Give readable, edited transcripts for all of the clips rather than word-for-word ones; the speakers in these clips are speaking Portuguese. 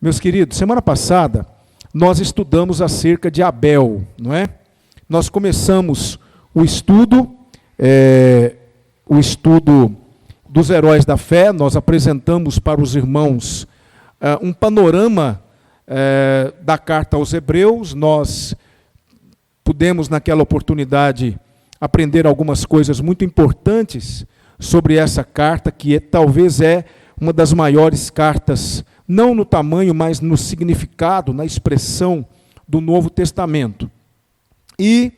Meus queridos, semana passada nós estudamos acerca de Abel, não é? Nós começamos o estudo dos heróis da fé. Nós apresentamos para os irmãos um panorama da carta aos Hebreus. Nós pudemos, naquela oportunidade, aprender algumas coisas muito importantes sobre essa carta, que talvez é uma das maiores cartas, não no tamanho, mas no significado, na expressão do Novo Testamento. E,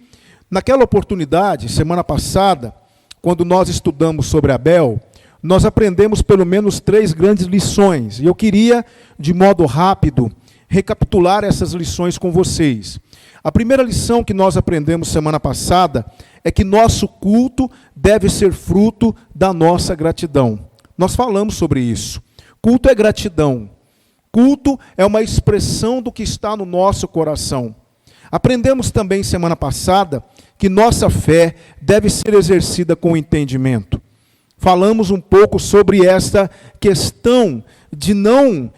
naquela oportunidade, semana passada, quando nós estudamos sobre Abel, nós aprendemos pelo menos 3 grandes lições. E eu queria, de modo rápido, recapitular essas lições com vocês. A primeira lição que nós aprendemos semana passada é que nosso culto deve ser fruto da nossa gratidão. Nós falamos sobre isso. Culto é gratidão. Culto é uma expressão do que está no nosso coração. Aprendemos também semana passada que nossa fé deve ser exercida com entendimento. Falamos um pouco sobre esta questão de não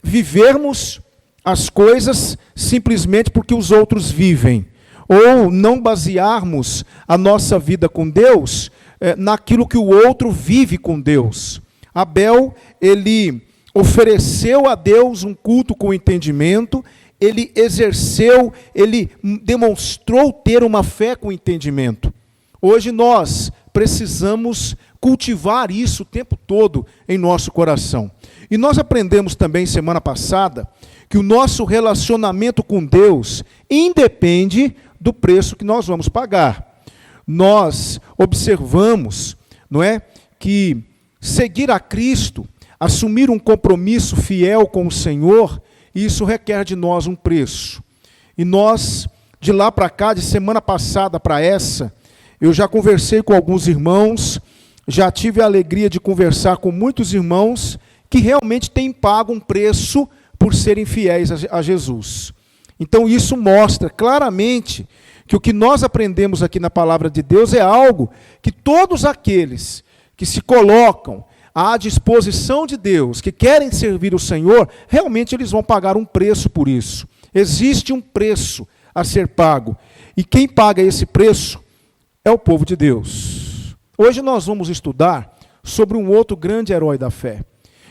vivermos as coisas simplesmente porque os outros vivem, ou não basearmos a nossa vida com Deus naquilo que o outro vive com Deus. Abel, ele ofereceu a Deus um culto com entendimento, ele exerceu, ele demonstrou ter uma fé com entendimento. Hoje nós precisamos cultivar isso o tempo todo em nosso coração. E nós aprendemos também semana passada que o nosso relacionamento com Deus independe do preço que nós vamos pagar. Nós observamos, não é, que seguir a Cristo, assumir um compromisso fiel com o Senhor, isso requer de nós um preço. E nós, de lá para cá, de semana passada para essa, eu já conversei com alguns irmãos, já tive a alegria de conversar com muitos irmãos que realmente têm pago um preço por serem fiéis a Jesus. Então isso mostra claramente que o que nós aprendemos aqui na palavra de Deus é algo que todos aqueles que se colocam à disposição de Deus, que querem servir o Senhor, realmente eles vão pagar um preço por isso. Existe um preço a ser pago. E quem paga esse preço é o povo de Deus. Hoje nós vamos estudar sobre um outro grande herói da fé.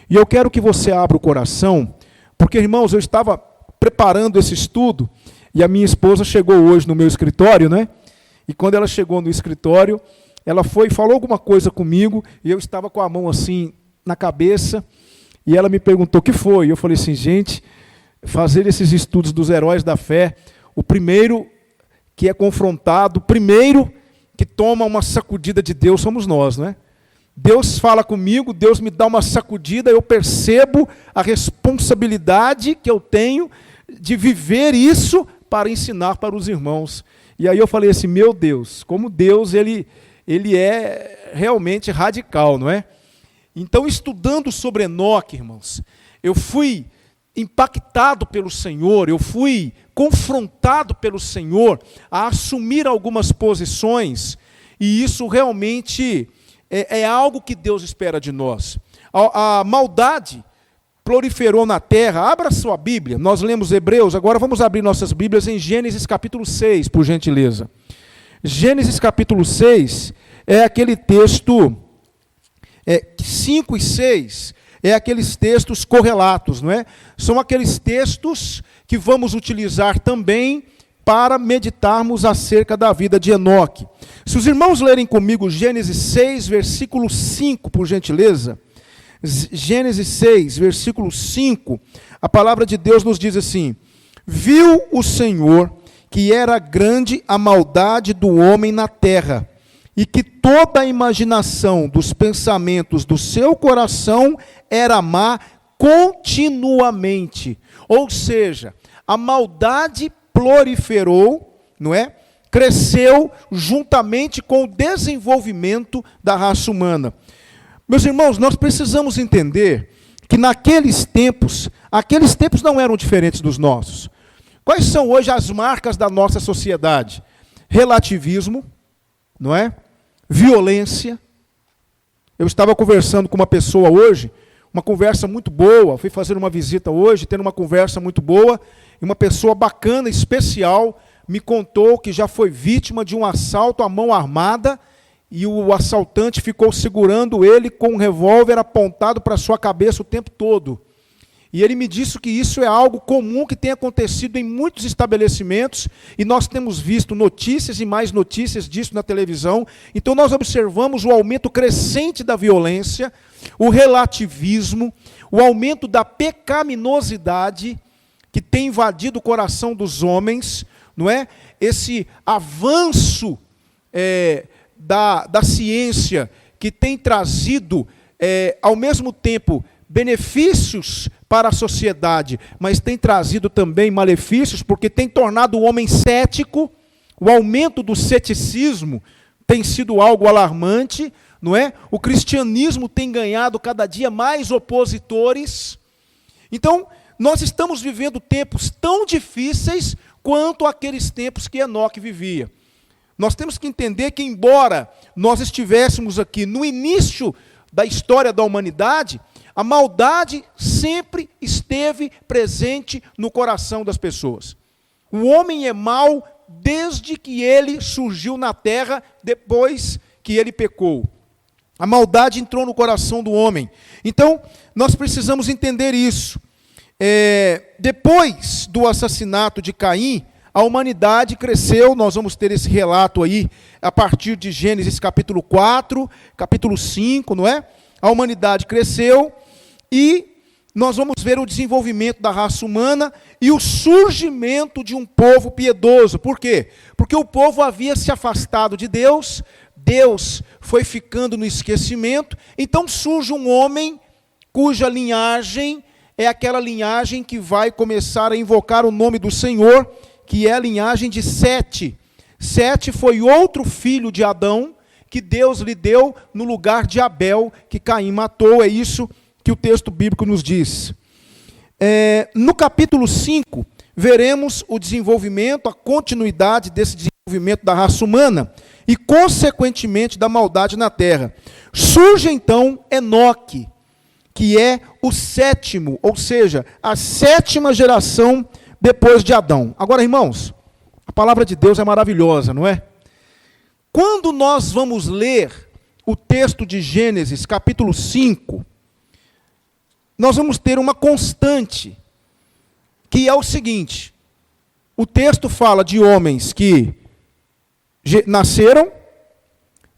E eu quero que você abra o coração, porque, irmãos, eu estava preparando esse estudo, e a minha esposa chegou hoje no meu escritório, né? E quando ela chegou no escritório, ela foi e falou alguma coisa comigo, e eu estava com a mão assim na cabeça, e ela me perguntou o que foi. E eu falei assim, gente, fazer esses estudos dos heróis da fé, o primeiro que é confrontado, o primeiro que toma uma sacudida de Deus somos nós, não é? Deus fala comigo, Deus me dá uma sacudida, eu percebo a responsabilidade que eu tenho de viver isso para ensinar para os irmãos. E aí eu falei assim, meu Deus, como Deus, ele é realmente radical, não é? Então, estudando sobre Enoque, irmãos, eu fui impactado pelo Senhor, eu fui confrontado pelo Senhor a assumir algumas posições, e isso realmente é algo que Deus espera de nós. A maldade proliferou na terra. Abra sua Bíblia, nós lemos Hebreus, agora vamos abrir nossas Bíblias em Gênesis capítulo 6, por gentileza. Gênesis capítulo 6 é aquele texto, 5 e 6, é aqueles textos correlatos, não é? São aqueles textos que vamos utilizar também para meditarmos acerca da vida de Enoque. Se os irmãos lerem comigo Gênesis 6, versículo 5, por gentileza, Gênesis 6, versículo 5, a palavra de Deus nos diz assim, viu o Senhor que era grande a maldade do homem na terra, e que toda a imaginação dos pensamentos do seu coração era má continuamente. Ou seja, a maldade proliferou, não é? Cresceu juntamente com o desenvolvimento da raça humana. Meus irmãos, nós precisamos entender que aqueles tempos não eram diferentes dos nossos. Quais são hoje as marcas da nossa sociedade? Relativismo, não é? Violência. Eu estava conversando com uma pessoa hoje, uma conversa muito boa. Fui fazer uma visita hoje, tendo uma conversa muito boa, e uma pessoa bacana, especial, me contou que já foi vítima de um assalto à mão armada, e o assaltante ficou segurando ele com um revólver apontado para a sua cabeça o tempo todo. E ele me disse que isso é algo comum que tem acontecido em muitos estabelecimentos, e nós temos visto notícias e mais notícias disso na televisão. Então nós observamos o aumento crescente da violência, o relativismo, o aumento da pecaminosidade que tem invadido o coração dos homens, não é? Esse avanço da ciência que tem trazido, ao mesmo tempo, benefícios para a sociedade, mas tem trazido também malefícios, porque tem tornado o homem cético. O aumento do ceticismo tem sido algo alarmante, não é? O cristianismo tem ganhado cada dia mais opositores. Então, nós estamos vivendo tempos tão difíceis quanto aqueles tempos que Enoque vivia. Nós temos que entender que, embora nós estivéssemos aqui no início da história da humanidade, a maldade sempre esteve presente no coração das pessoas. O homem é mau desde que ele surgiu na terra, depois que ele pecou. A maldade entrou no coração do homem. Então, nós precisamos entender isso. Depois do assassinato de Caim, a humanidade cresceu. Nós vamos ter esse relato aí a partir de Gênesis capítulo 4, capítulo 5, não é? A humanidade cresceu e nós vamos ver o desenvolvimento da raça humana e o surgimento de um povo piedoso. Por quê? Porque o povo havia se afastado de Deus, Deus foi ficando no esquecimento, então surge um homem cuja linhagem é aquela linhagem que vai começar a invocar o nome do Senhor, que é a linhagem de Sete. Sete foi outro filho de Adão, que Deus lhe deu no lugar de Abel, que Caim matou. É isso que o texto bíblico nos diz. No capítulo 5, veremos o desenvolvimento, a continuidade desse desenvolvimento da raça humana e, consequentemente, da maldade na terra. Surge, então, Enoque, que é o sétimo, ou seja, a sétima geração depois de Adão. Agora, irmãos, a palavra de Deus é maravilhosa, não é? Quando nós vamos ler o texto de Gênesis, capítulo 5, nós vamos ter uma constante, que é o seguinte: o texto fala de homens que nasceram,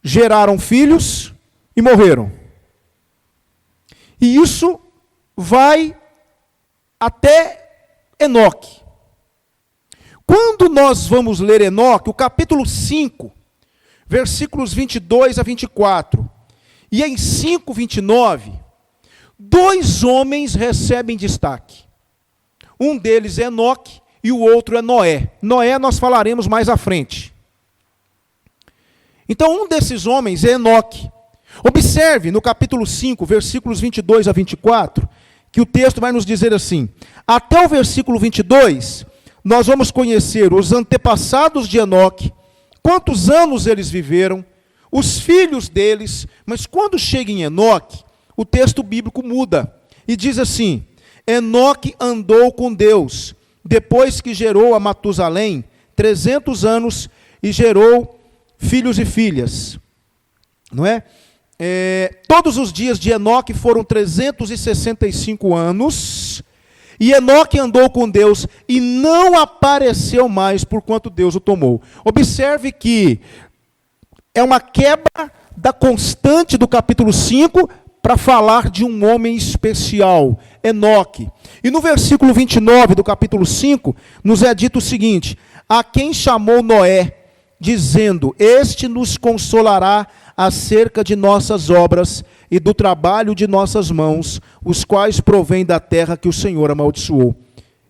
geraram filhos e morreram. E isso vai até Enoque. Quando nós vamos ler Enoque, o capítulo 5, versículos 22 a 24, e em 5, 29, dois homens recebem destaque. Um deles é Enoque e o outro é Noé. Noé nós falaremos mais à frente. Então, um desses homens é Enoque. Observe no capítulo 5, versículos 22 a 24, que o texto vai nos dizer assim: até o versículo 22, nós vamos conhecer os antepassados de Enoque, quantos anos eles viveram, os filhos deles, mas quando chega em Enoque, o texto bíblico muda e diz assim: Enoque andou com Deus, depois que gerou a Matusalém 300 anos e gerou filhos e filhas. Não é? Todos os dias de Enoque foram 365 anos, e Enoque andou com Deus e não apareceu mais, porquanto Deus o tomou. Observe que é uma quebra da constante do capítulo 5 para falar de um homem especial, Enoque. E no versículo 29 do capítulo 5, nos é dito o seguinte: a quem chamou Noé, dizendo, este nos consolará acerca de nossas obras e do trabalho de nossas mãos, os quais provêm da terra que o Senhor amaldiçoou.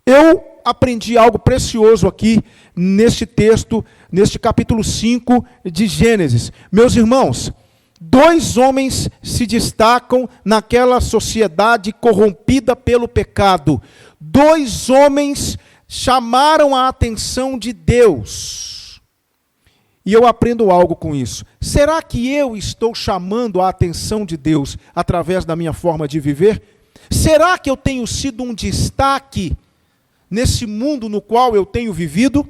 Eu aprendi algo precioso aqui neste texto, neste capítulo 5 de Gênesis. Meus irmãos, dois homens se destacam naquela sociedade corrompida pelo pecado. Dois homens chamaram a atenção de Deus. E eu aprendo algo com isso. Será que eu estou chamando a atenção de Deus através da minha forma de viver? Será que eu tenho sido um destaque nesse mundo no qual eu tenho vivido?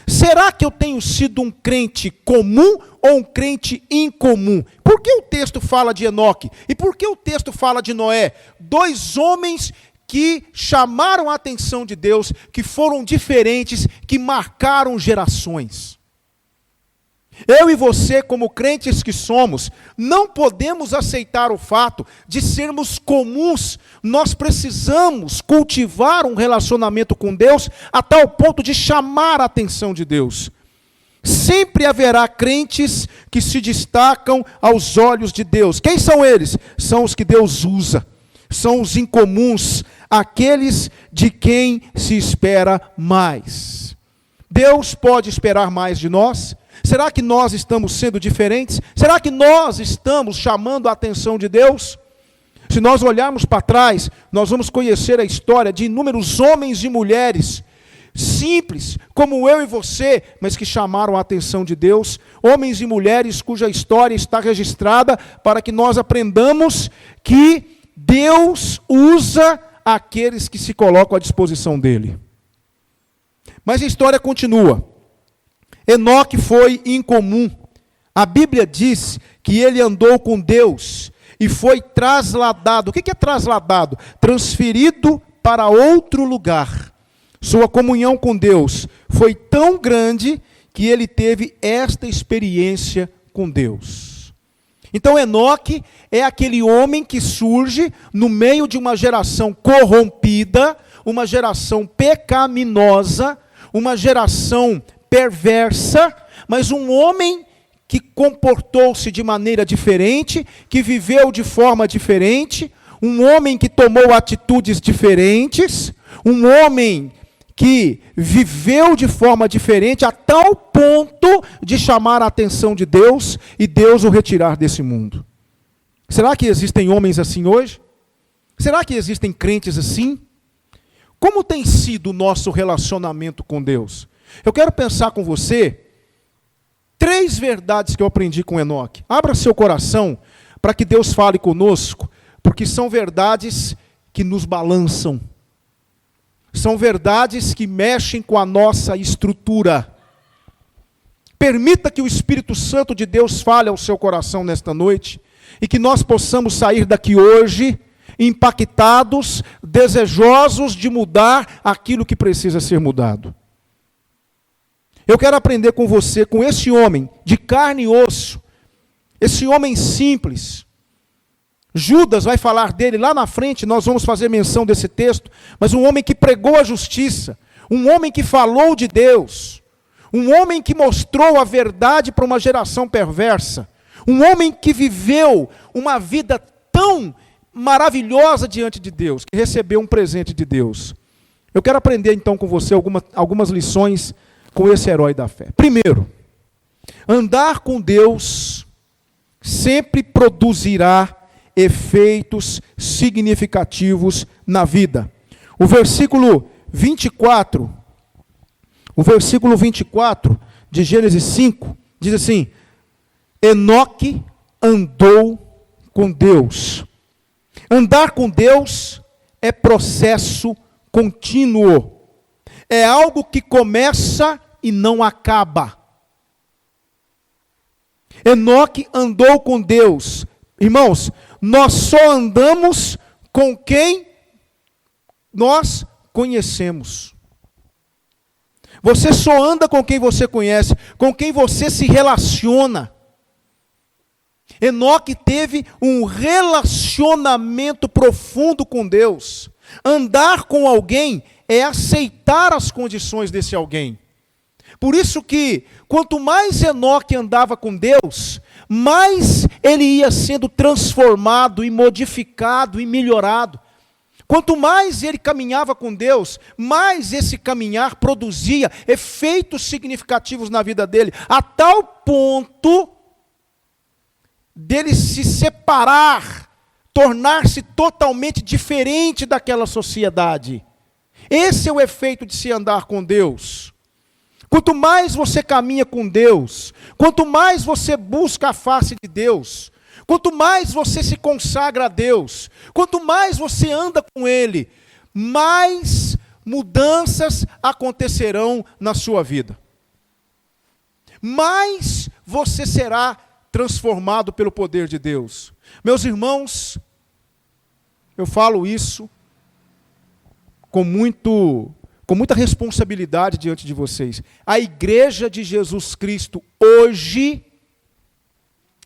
Será que eu tenho sido um crente comum ou um crente incomum? Por que o texto fala de Enoque? E por que o texto fala de Noé? Dois homens que chamaram a atenção de Deus, que foram diferentes, que marcaram gerações. Eu e você, como crentes que somos, não podemos aceitar o fato de sermos comuns. Nós precisamos cultivar um relacionamento com Deus a tal ponto de chamar a atenção de Deus. Sempre haverá crentes que se destacam aos olhos de Deus. Quem são eles? São os que Deus usa. São os incomuns, aqueles de quem se espera mais. Deus pode esperar mais de nós? Será que nós estamos sendo diferentes? Será que nós estamos chamando a atenção de Deus? Se nós olharmos para trás, nós vamos conhecer a história de inúmeros homens e mulheres simples, como eu e você, mas que chamaram a atenção de Deus. Homens e mulheres cuja história está registrada para que nós aprendamos que Deus usa aqueles que se colocam à disposição dele. Mas a história continua. Enoque foi incomum. A Bíblia diz que ele andou com Deus e foi trasladado. O que é trasladado? Transferido para outro lugar. Sua comunhão com Deus foi tão grande que ele teve esta experiência com Deus. Então Enoque é aquele homem que surge no meio de uma geração corrompida, uma geração pecaminosa, uma geração perversa, mas um homem que comportou-se de maneira diferente, que viveu de forma diferente, um homem que tomou atitudes diferentes, um homem que viveu de forma diferente a tal ponto de chamar a atenção de Deus e Deus o retirar desse mundo. Será que existem homens assim hoje? Será que existem crentes assim? Como tem sido o nosso relacionamento com Deus? Eu quero pensar com você 3 verdades que eu aprendi com Enoque. Abra seu coração para que Deus fale conosco, porque são verdades que nos balançam. São verdades que mexem com a nossa estrutura. Permita que o Espírito Santo de Deus fale ao seu coração nesta noite e que nós possamos sair daqui hoje impactados, desejosos de mudar aquilo que precisa ser mudado. Eu quero aprender com você, com esse homem de carne e osso, esse homem simples. Judas vai falar dele lá na frente, nós vamos fazer menção desse texto, mas um homem que pregou a justiça, um homem que falou de Deus, um homem que mostrou a verdade para uma geração perversa, um homem que viveu uma vida tão maravilhosa diante de Deus, que recebeu um presente de Deus. Eu quero aprender então com você algumas lições com esse herói da fé. Primeiro, andar com Deus sempre produzirá efeitos significativos na vida. O versículo 24 de Gênesis 5 diz assim: Enoque andou com Deus. Andar com Deus é processo contínuo. É algo que começa e não acaba. Enoque andou com Deus. Irmãos, nós só andamos com quem nós conhecemos. Você só anda com quem você conhece, com quem você se relaciona. Enoque teve um relacionamento profundo com Deus. Andar com alguém é aceitar as condições desse alguém. Por isso que, quanto mais Enoque andava com Deus, mais ele ia sendo transformado e modificado e melhorado. Quanto mais ele caminhava com Deus, mais esse caminhar produzia efeitos significativos na vida dele, a tal ponto dele se separar, tornar-se totalmente diferente daquela sociedade. Esse é o efeito de se andar com Deus. Quanto mais você caminha com Deus, quanto mais você busca a face de Deus, Quanto mais você se consagra a Deus, quanto mais você anda com Ele, mais mudanças acontecerão na sua vida. Mais você será transformado pelo poder de Deus. Meus irmãos, eu falo isso com muita responsabilidade diante de vocês. A igreja de Jesus Cristo hoje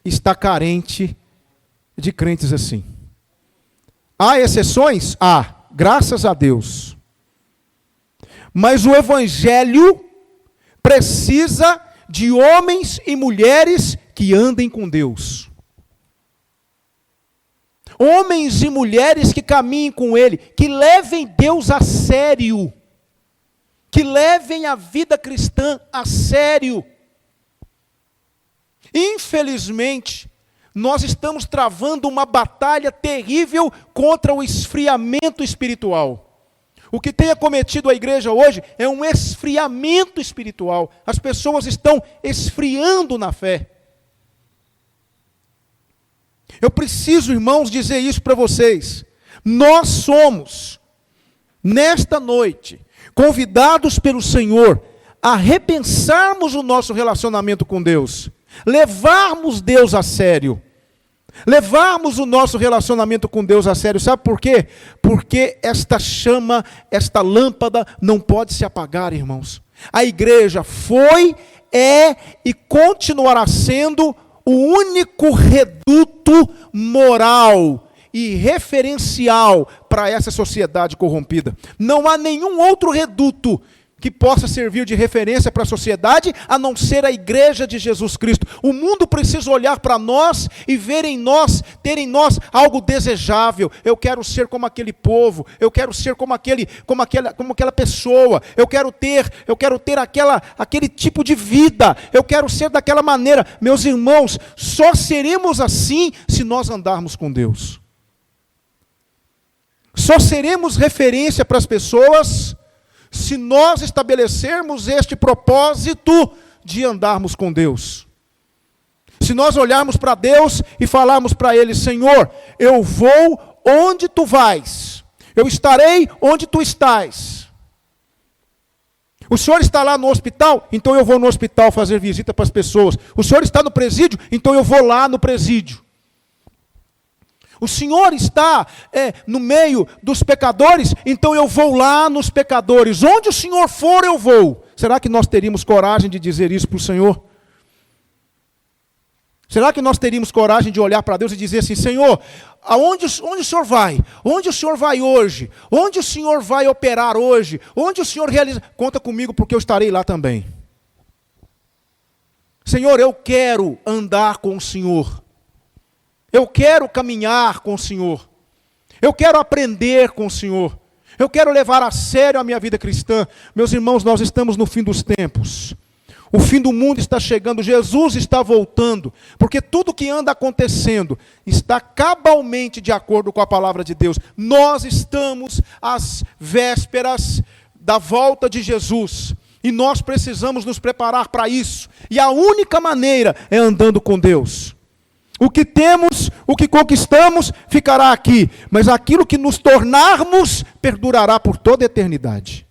está carente de crentes assim. Há exceções? Há, graças a Deus. Mas o evangelho precisa de homens e mulheres que andem com Deus. Homens e mulheres que caminhem com Ele, que levem Deus a sério, que levem a vida cristã a sério. Infelizmente, nós estamos travando uma batalha terrível contra o esfriamento espiritual. O que tem acometido a igreja hoje é um esfriamento espiritual. As pessoas estão esfriando na fé. Eu preciso, irmãos, dizer isso para vocês. Nós somos, nesta noite, convidados pelo Senhor a repensarmos o nosso relacionamento com Deus. Levarmos Deus a sério. Levarmos o nosso relacionamento com Deus a sério. Sabe por quê? Porque esta chama, esta lâmpada não pode se apagar, irmãos. A igreja foi, é e continuará sendo o único reduto moral e referencial para essa sociedade corrompida. Não há nenhum outro reduto que possa servir de referência para a sociedade, a não ser a igreja de Jesus Cristo. O mundo precisa olhar para nós e ver em nós, ter em nós algo desejável. Eu quero ser como aquele povo, eu quero ser como aquela pessoa, eu quero ter aquele tipo de vida, eu quero ser daquela maneira. Meus irmãos, só seremos assim se nós andarmos com Deus. Só seremos referência para as pessoas se nós estabelecermos este propósito de andarmos com Deus. Se nós olharmos para Deus e falarmos para Ele: Senhor, eu vou onde Tu vais, eu estarei onde Tu estás. O Senhor está lá no hospital, então eu vou no hospital fazer visita para as pessoas. O Senhor está no presídio, então eu vou lá no presídio. O Senhor está no meio dos pecadores, então eu vou lá nos pecadores. Onde o Senhor for, eu vou. Será que nós teríamos coragem de dizer isso para o Senhor? Será que nós teríamos coragem de olhar para Deus e dizer assim: Senhor, onde o Senhor vai? Onde o Senhor vai hoje? Onde o Senhor vai operar hoje? Onde o Senhor realiza? Conta comigo, porque eu estarei lá também. Senhor, eu quero andar com o Senhor. Eu quero caminhar com o Senhor. Eu quero aprender com o Senhor. Eu quero levar a sério a minha vida cristã. Meus irmãos, nós estamos no fim dos tempos. O fim do mundo está chegando. Jesus está voltando. Porque tudo que anda acontecendo está cabalmente de acordo com a palavra de Deus. Nós estamos às vésperas da volta de Jesus. E nós precisamos nos preparar para isso. E a única maneira é andando com Deus. O que temos, o que conquistamos, ficará aqui. Mas aquilo que nos tornarmos, perdurará por toda a eternidade.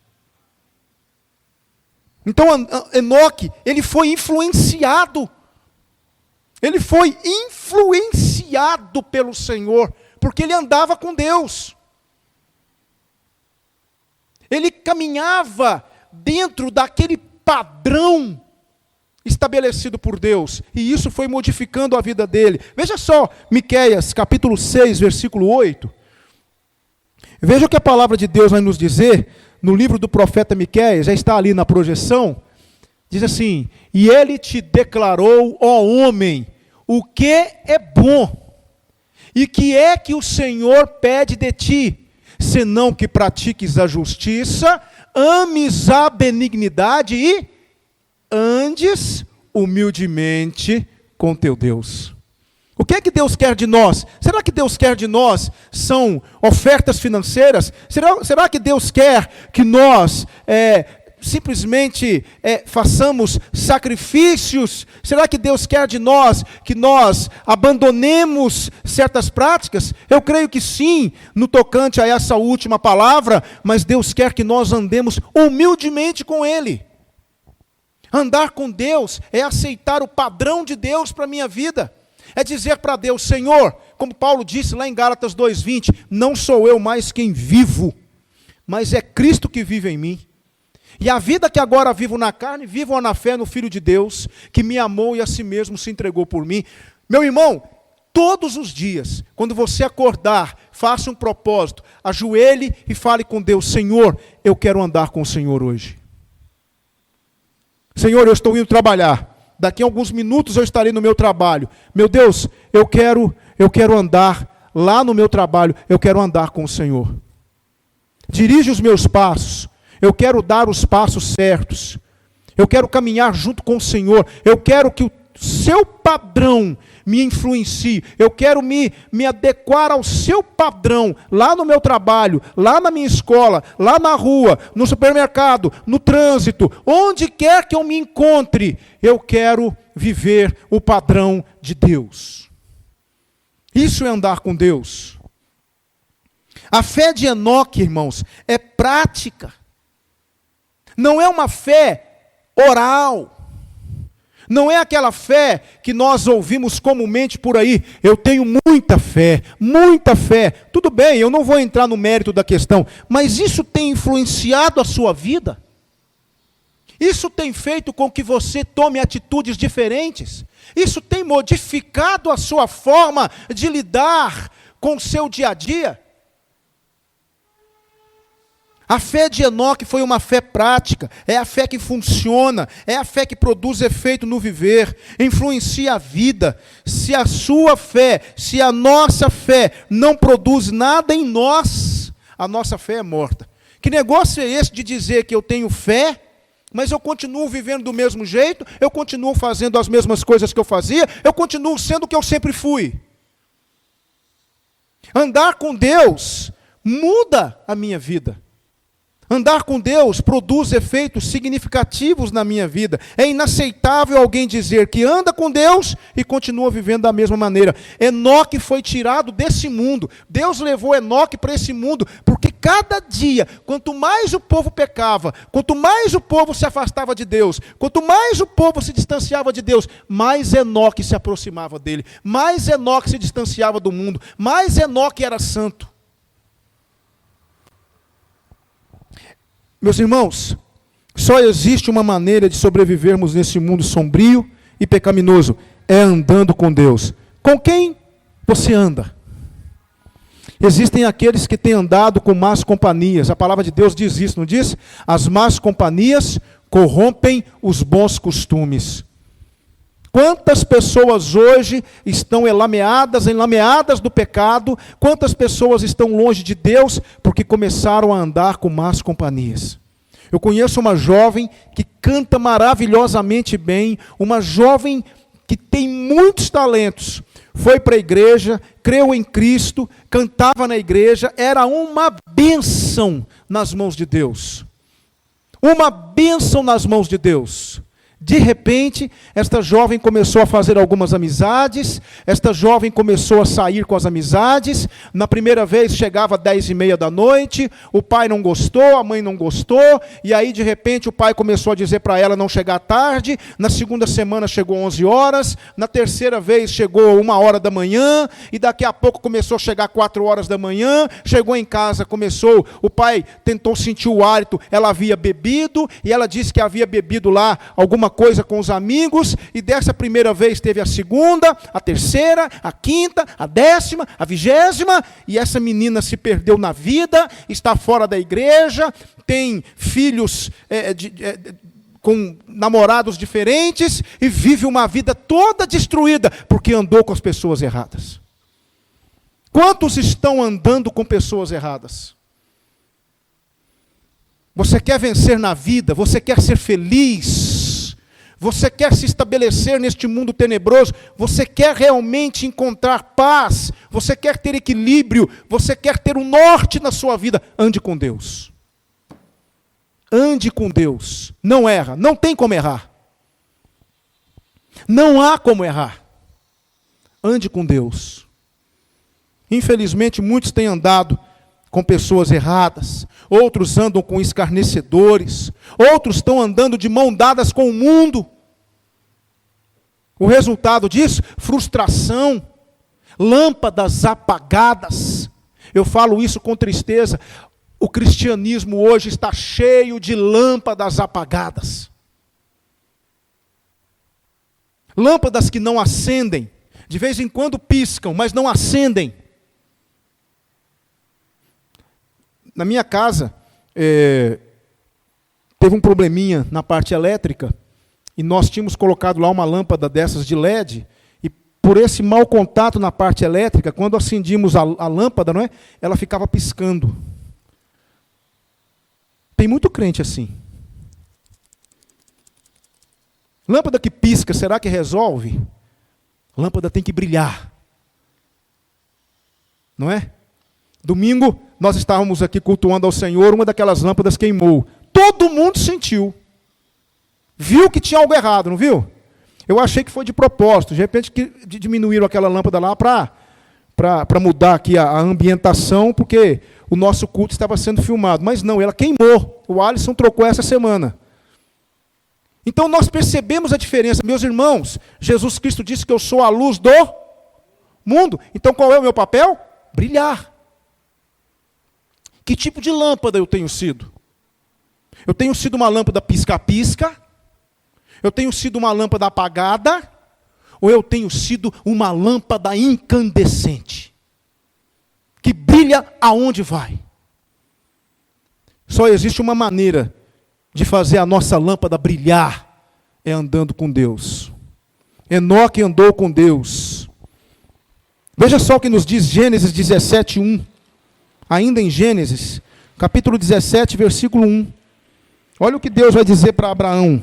Então, Enoque, ele foi influenciado. Ele foi influenciado pelo Senhor, porque ele andava com Deus. Ele caminhava dentro daquele padrão estabelecido por Deus, e isso foi modificando a vida dele. Veja só, Miqueias, capítulo 6, versículo 8. Veja o que a palavra de Deus vai nos dizer, no livro do profeta Miqueias, já está ali na projeção, diz assim: e ele te declarou, ó homem, o que é bom, e que é que o Senhor pede de ti, senão que pratiques a justiça, ames a benignidade e andes humildemente com teu Deus. O que é que Deus quer de nós? Será que Deus quer de nós são ofertas financeiras? Será que Deus quer que nós simplesmente façamos sacrifícios? Será que Deus quer de nós que nós abandonemos certas práticas? Eu creio que sim, no tocante a essa última palavra, mas Deus quer que nós andemos humildemente com Ele. Andar com Deus é aceitar o padrão de Deus para a minha vida. É dizer para Deus: Senhor, como Paulo disse lá em Gálatas 2:20, não sou eu mais quem vivo, mas é Cristo que vive em mim. E a vida que agora vivo na carne, vivo na fé no Filho de Deus, que me amou e a si mesmo se entregou por mim. Meu irmão, todos os dias, quando você acordar, faça um propósito, ajoelhe e fale com Deus: Senhor, eu quero andar com o Senhor hoje. Senhor, eu estou indo trabalhar. Daqui a alguns minutos eu estarei no meu trabalho. Meu Deus, eu quero andar lá no meu trabalho. Eu quero andar com o Senhor. Dirige os meus passos. Eu quero dar os passos certos. Eu quero caminhar junto com o Senhor. Eu quero que o seu padrão me influencie. Eu quero me adequar ao seu padrão, lá no meu trabalho, lá na minha escola, lá na rua, no supermercado, no trânsito, onde quer que eu me encontre, eu quero viver o padrão de Deus. Isso é andar com Deus. A fé de Enoque, irmãos, é prática. Não é uma fé oral. Não é aquela fé que nós ouvimos comumente por aí. Eu tenho muita fé, muita fé. Tudo bem, eu não vou entrar no mérito da questão, mas isso tem influenciado a sua vida? Isso tem feito com que você tome atitudes diferentes? Isso tem modificado a sua forma de lidar com o seu dia a dia? A fé de Enoque foi uma fé prática, é a fé que funciona, é a fé que produz efeito no viver, influencia a vida. Se a sua fé, se a nossa fé não produz nada em nós, a nossa fé é morta. Que negócio é esse de dizer que eu tenho fé, mas eu continuo vivendo do mesmo jeito, eu continuo fazendo as mesmas coisas que eu fazia, eu continuo sendo o que eu sempre fui? Andar com Deus muda a minha vida. Andar com Deus produz efeitos significativos na minha vida. É inaceitável alguém dizer que anda com Deus e continua vivendo da mesma maneira. Enoque foi tirado desse mundo. Deus levou Enoque para esse mundo, porque cada dia, quanto mais o povo pecava, quanto mais o povo se afastava de Deus, quanto mais o povo se distanciava de Deus, mais Enoque se aproximava dele, mais Enoque se distanciava do mundo, mais Enoque era santo. Meus irmãos, só existe uma maneira de sobrevivermos nesse mundo sombrio e pecaminoso, é andando com Deus. Com quem você anda? Existem aqueles que têm andado com más companhias, a palavra de Deus diz isso, não diz? As más companhias corrompem os bons costumes. Quantas pessoas hoje estão enlameadas do pecado? Quantas pessoas estão longe de Deus porque começaram a andar com más companhias? Eu conheço uma jovem que canta maravilhosamente bem, uma jovem que tem muitos talentos. Foi para a igreja, creu em Cristo, cantava na igreja, era uma bênção nas mãos de Deus. Uma bênção nas mãos de Deus. De repente, esta jovem começou a fazer algumas amizades, esta jovem começou a sair com as amizades. Na primeira vez chegava às 10h30 da noite, o pai não gostou, a mãe não gostou, e aí de repente o pai começou a dizer para ela não chegar tarde. Na segunda semana chegou 11 horas, na terceira vez chegou 1h da manhã, e daqui a pouco começou a chegar 4 horas da manhã, chegou em casa, o pai tentou sentir o hálito, ela havia bebido, e ela disse que havia bebido lá alguma coisa com os amigos, e dessa primeira vez teve a segunda, a terceira, a quinta, a 10ª, a 20ª, e essa menina se perdeu na vida, está fora da igreja, tem filhos com namorados diferentes, e vive uma vida toda destruída, porque andou com as pessoas erradas. Quantos estão andando com pessoas erradas? Você quer vencer na vida, você quer ser feliz, você quer se estabelecer neste mundo tenebroso, você quer realmente encontrar paz, você quer ter equilíbrio, você quer ter um norte na sua vida, ande com Deus. Ande com Deus. Não erra. Não tem como errar. Não há como errar. Ande com Deus. Infelizmente, muitos têm andado com pessoas erradas. Outros andam com escarnecedores. Outros estão andando de mão dadas com o mundo. O resultado disso? Frustração. Lâmpadas apagadas. Eu falo isso com tristeza. O cristianismo hoje está cheio de lâmpadas apagadas. Lâmpadas que não acendem. De vez em quando piscam, mas não acendem. Na minha casa, teve um probleminha na parte elétrica, e nós tínhamos colocado lá uma lâmpada dessas de LED, e por esse mau contato na parte elétrica, quando acendíamos a lâmpada, não é? Ela ficava piscando. Tem muito crente assim. Lâmpada que pisca, será que resolve? Lâmpada tem que brilhar. Não é? Domingo, nós estávamos aqui cultuando ao Senhor, uma daquelas lâmpadas queimou. Todo mundo sentiu. Viu que tinha algo errado, não viu? Eu achei que foi de propósito. De repente, que diminuíram aquela lâmpada lá para mudar aqui a ambientação, porque o nosso culto estava sendo filmado. Mas não, ela queimou. O Alisson trocou essa semana. Então nós percebemos a diferença. Meus irmãos, Jesus Cristo disse que eu sou a luz do mundo. Então qual é o meu papel? Brilhar. Que tipo de lâmpada eu tenho sido? Eu tenho sido uma lâmpada pisca-pisca? Eu tenho sido uma lâmpada apagada? Ou eu tenho sido uma lâmpada incandescente? Que brilha aonde vai? Só existe uma maneira de fazer a nossa lâmpada brilhar, é andando com Deus. Enoque andou com Deus. Veja só o que nos diz Gênesis 17, 1. Ainda em Gênesis, capítulo 17, versículo 1. Olha o que Deus vai dizer para Abraão.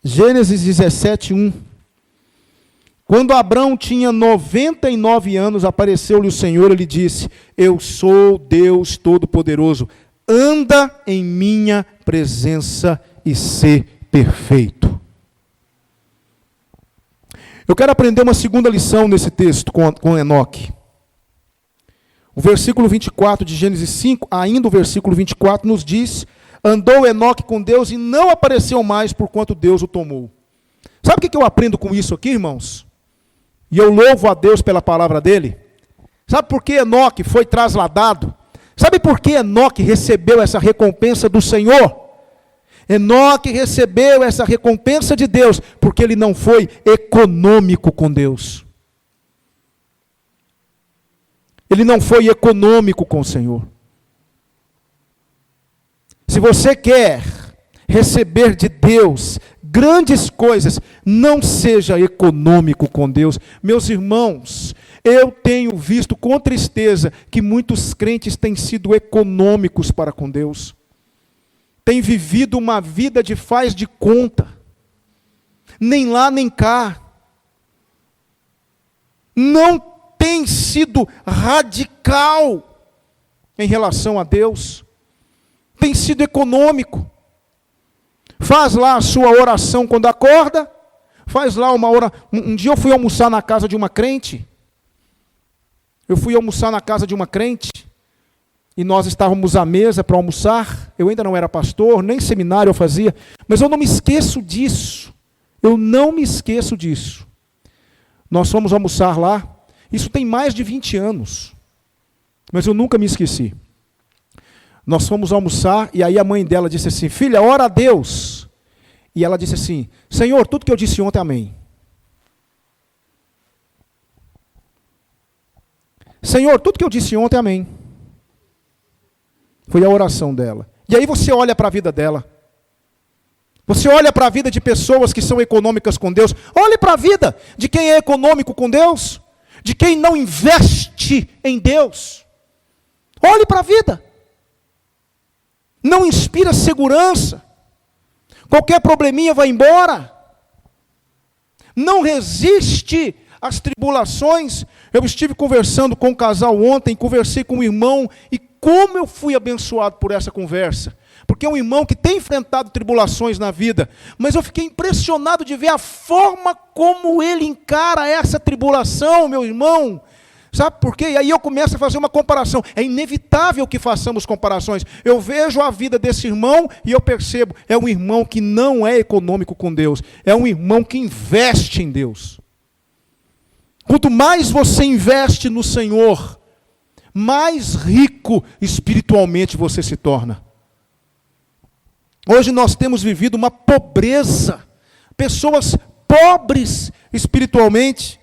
Gênesis 17, 1. Quando Abraão tinha 99 anos, apareceu-lhe o Senhor e lhe disse: eu sou Deus Todo-Poderoso, anda em minha presença e sê perfeito. Eu quero aprender uma segunda lição nesse texto com Enoque. O versículo 24 de Gênesis 5, ainda o versículo 24, nos diz: andou Enoque com Deus e não apareceu mais, porquanto Deus o tomou. Sabe o que eu aprendo com isso aqui, irmãos? E eu louvo a Deus pela palavra dele. Sabe por que Enoque foi trasladado? Sabe por que Enoque recebeu essa recompensa do Senhor? Enoque recebeu essa recompensa de Deus porque ele não foi econômico com Deus. Ele não foi econômico com o Senhor. Se você quer receber de Deus grandes coisas, não seja econômico com Deus. Meus irmãos, eu tenho visto com tristeza que muitos crentes têm sido econômicos para com Deus. Têm vivido uma vida de faz de conta. Nem lá nem cá. Não tem sido radical em relação a Deus. Tem sido econômico. Faz lá a sua oração quando acorda. Faz lá uma oração. Um dia eu fui almoçar na casa de uma crente. E nós estávamos à mesa para almoçar. Eu ainda não era pastor, nem seminário eu fazia. Mas eu não me esqueço disso. Nós fomos almoçar lá. Isso tem mais de 20 anos. Mas eu nunca me esqueci. Nós fomos almoçar e aí a mãe dela disse assim: filha, ora a Deus. E ela disse assim: Senhor, tudo que eu disse ontem, amém. Senhor, tudo que eu disse ontem, amém. Foi a oração dela. E aí você olha para a vida dela. Você olha para a vida de pessoas que são econômicas com Deus. Olhe para a vida de quem é econômico com Deus. De quem não investe em Deus. Olhe para a vida. Não inspira segurança. Qualquer probleminha vai embora. Não resiste às tribulações. Eu estive conversando com um casal ontem, conversei com um irmão, e como eu fui abençoado por essa conversa. Porque é um irmão que tem enfrentado tribulações na vida, mas eu fiquei impressionado de ver a forma como ele encara essa tribulação, meu irmão. Sabe por quê? E aí eu começo a fazer uma comparação. É inevitável que façamos comparações. Eu vejo a vida desse irmão e eu percebo, é um irmão que não é econômico com Deus, é um irmão que investe em Deus. Quanto mais você investe no Senhor, mais rico espiritualmente você se torna. Hoje nós temos vivido uma pobreza, pessoas pobres espiritualmente.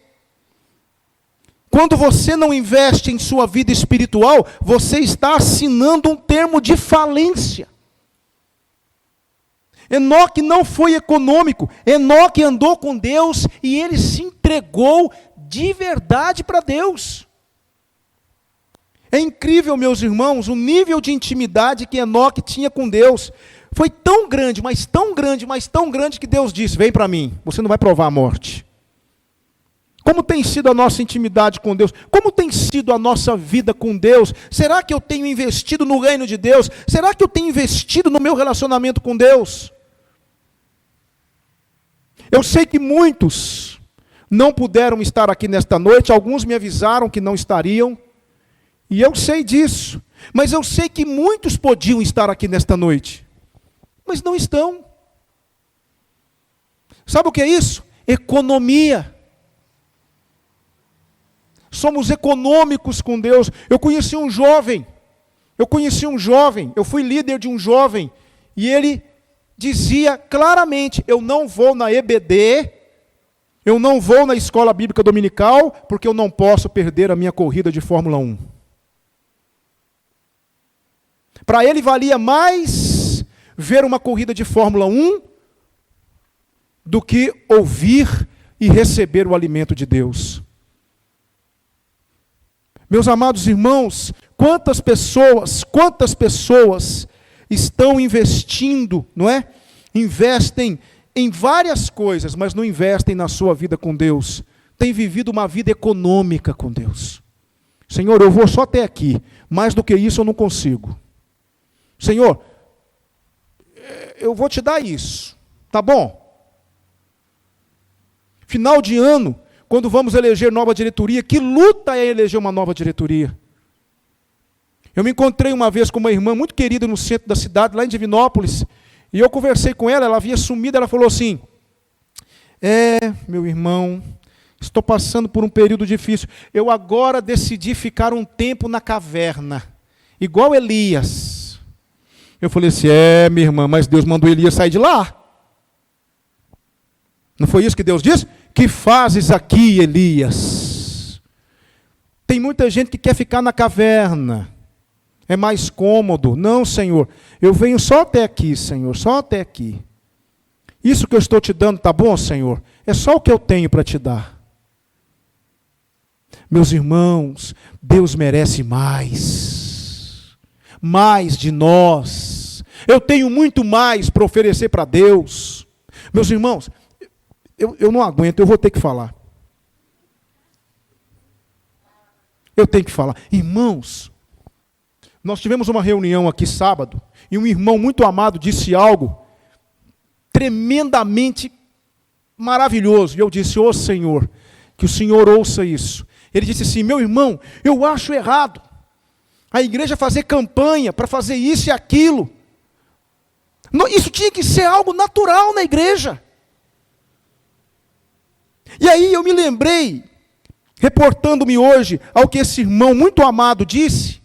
Quando você não investe em sua vida espiritual, você está assinando um termo de falência. Enoque não foi econômico, Enoque andou com Deus e ele se entregou de verdade para Deus. É incrível, meus irmãos, o nível de intimidade que Enoque tinha com Deus. Foi tão grande, mas tão grande, mas tão grande que Deus disse, vem para mim, você não vai provar a morte. Como tem sido a nossa intimidade com Deus? Como tem sido a nossa vida com Deus? Será que eu tenho investido no reino de Deus? Será que eu tenho investido no meu relacionamento com Deus? Eu sei que muitos não puderam estar aqui nesta noite, alguns me avisaram que não estariam, e eu sei disso, mas eu sei que muitos podiam estar aqui nesta noite, mas não estão. Sabe o que é isso? Economia. Somos econômicos com Deus. Eu conheci um jovem, eu fui líder de um jovem, e ele dizia claramente, eu não vou na EBD, eu não vou na escola bíblica dominical, porque eu não posso perder a minha corrida de Fórmula 1. Para ele valia mais ver uma corrida de Fórmula 1 do que ouvir e receber o alimento de Deus. Meus amados irmãos, quantas pessoas estão investindo, não é? Investem em várias coisas, mas não investem na sua vida com Deus. Tem vivido uma vida econômica com Deus. Senhor, eu vou só até aqui, mais do que isso eu não consigo. Senhor, eu vou te dar isso, tá bom? Final de ano, quando vamos eleger nova diretoria, que luta é eleger uma nova diretoria? Eu me encontrei uma vez com uma irmã muito querida no centro da cidade, lá em Divinópolis, e eu conversei com ela, ela havia sumido, ela falou assim, meu irmão, estou passando por um período difícil, eu agora decidi ficar um tempo na caverna, igual Elias. Eu falei assim, minha irmã, mas Deus mandou Elias sair de lá. Não foi isso que Deus disse? Que fazes aqui, Elias? Tem muita gente que quer ficar na caverna. É mais cômodo. Não, Senhor, eu venho só até aqui, Senhor, só até aqui. Isso que eu estou te dando, tá bom, Senhor? É só o que eu tenho para te dar. Meus irmãos, Deus merece mais. Mais de nós. Eu tenho muito mais para oferecer para Deus. Meus irmãos, eu não aguento, eu vou ter que falar. Eu tenho que falar. Irmãos, nós tivemos uma reunião aqui sábado, e um irmão muito amado disse algo tremendamente maravilhoso. E eu disse, Senhor, que o Senhor ouça isso. Ele disse assim, meu irmão, eu acho errado a igreja fazer campanha para fazer isso e aquilo. Isso tinha que ser algo natural na igreja. E aí eu me lembrei, reportando-me hoje ao que esse irmão muito amado disse,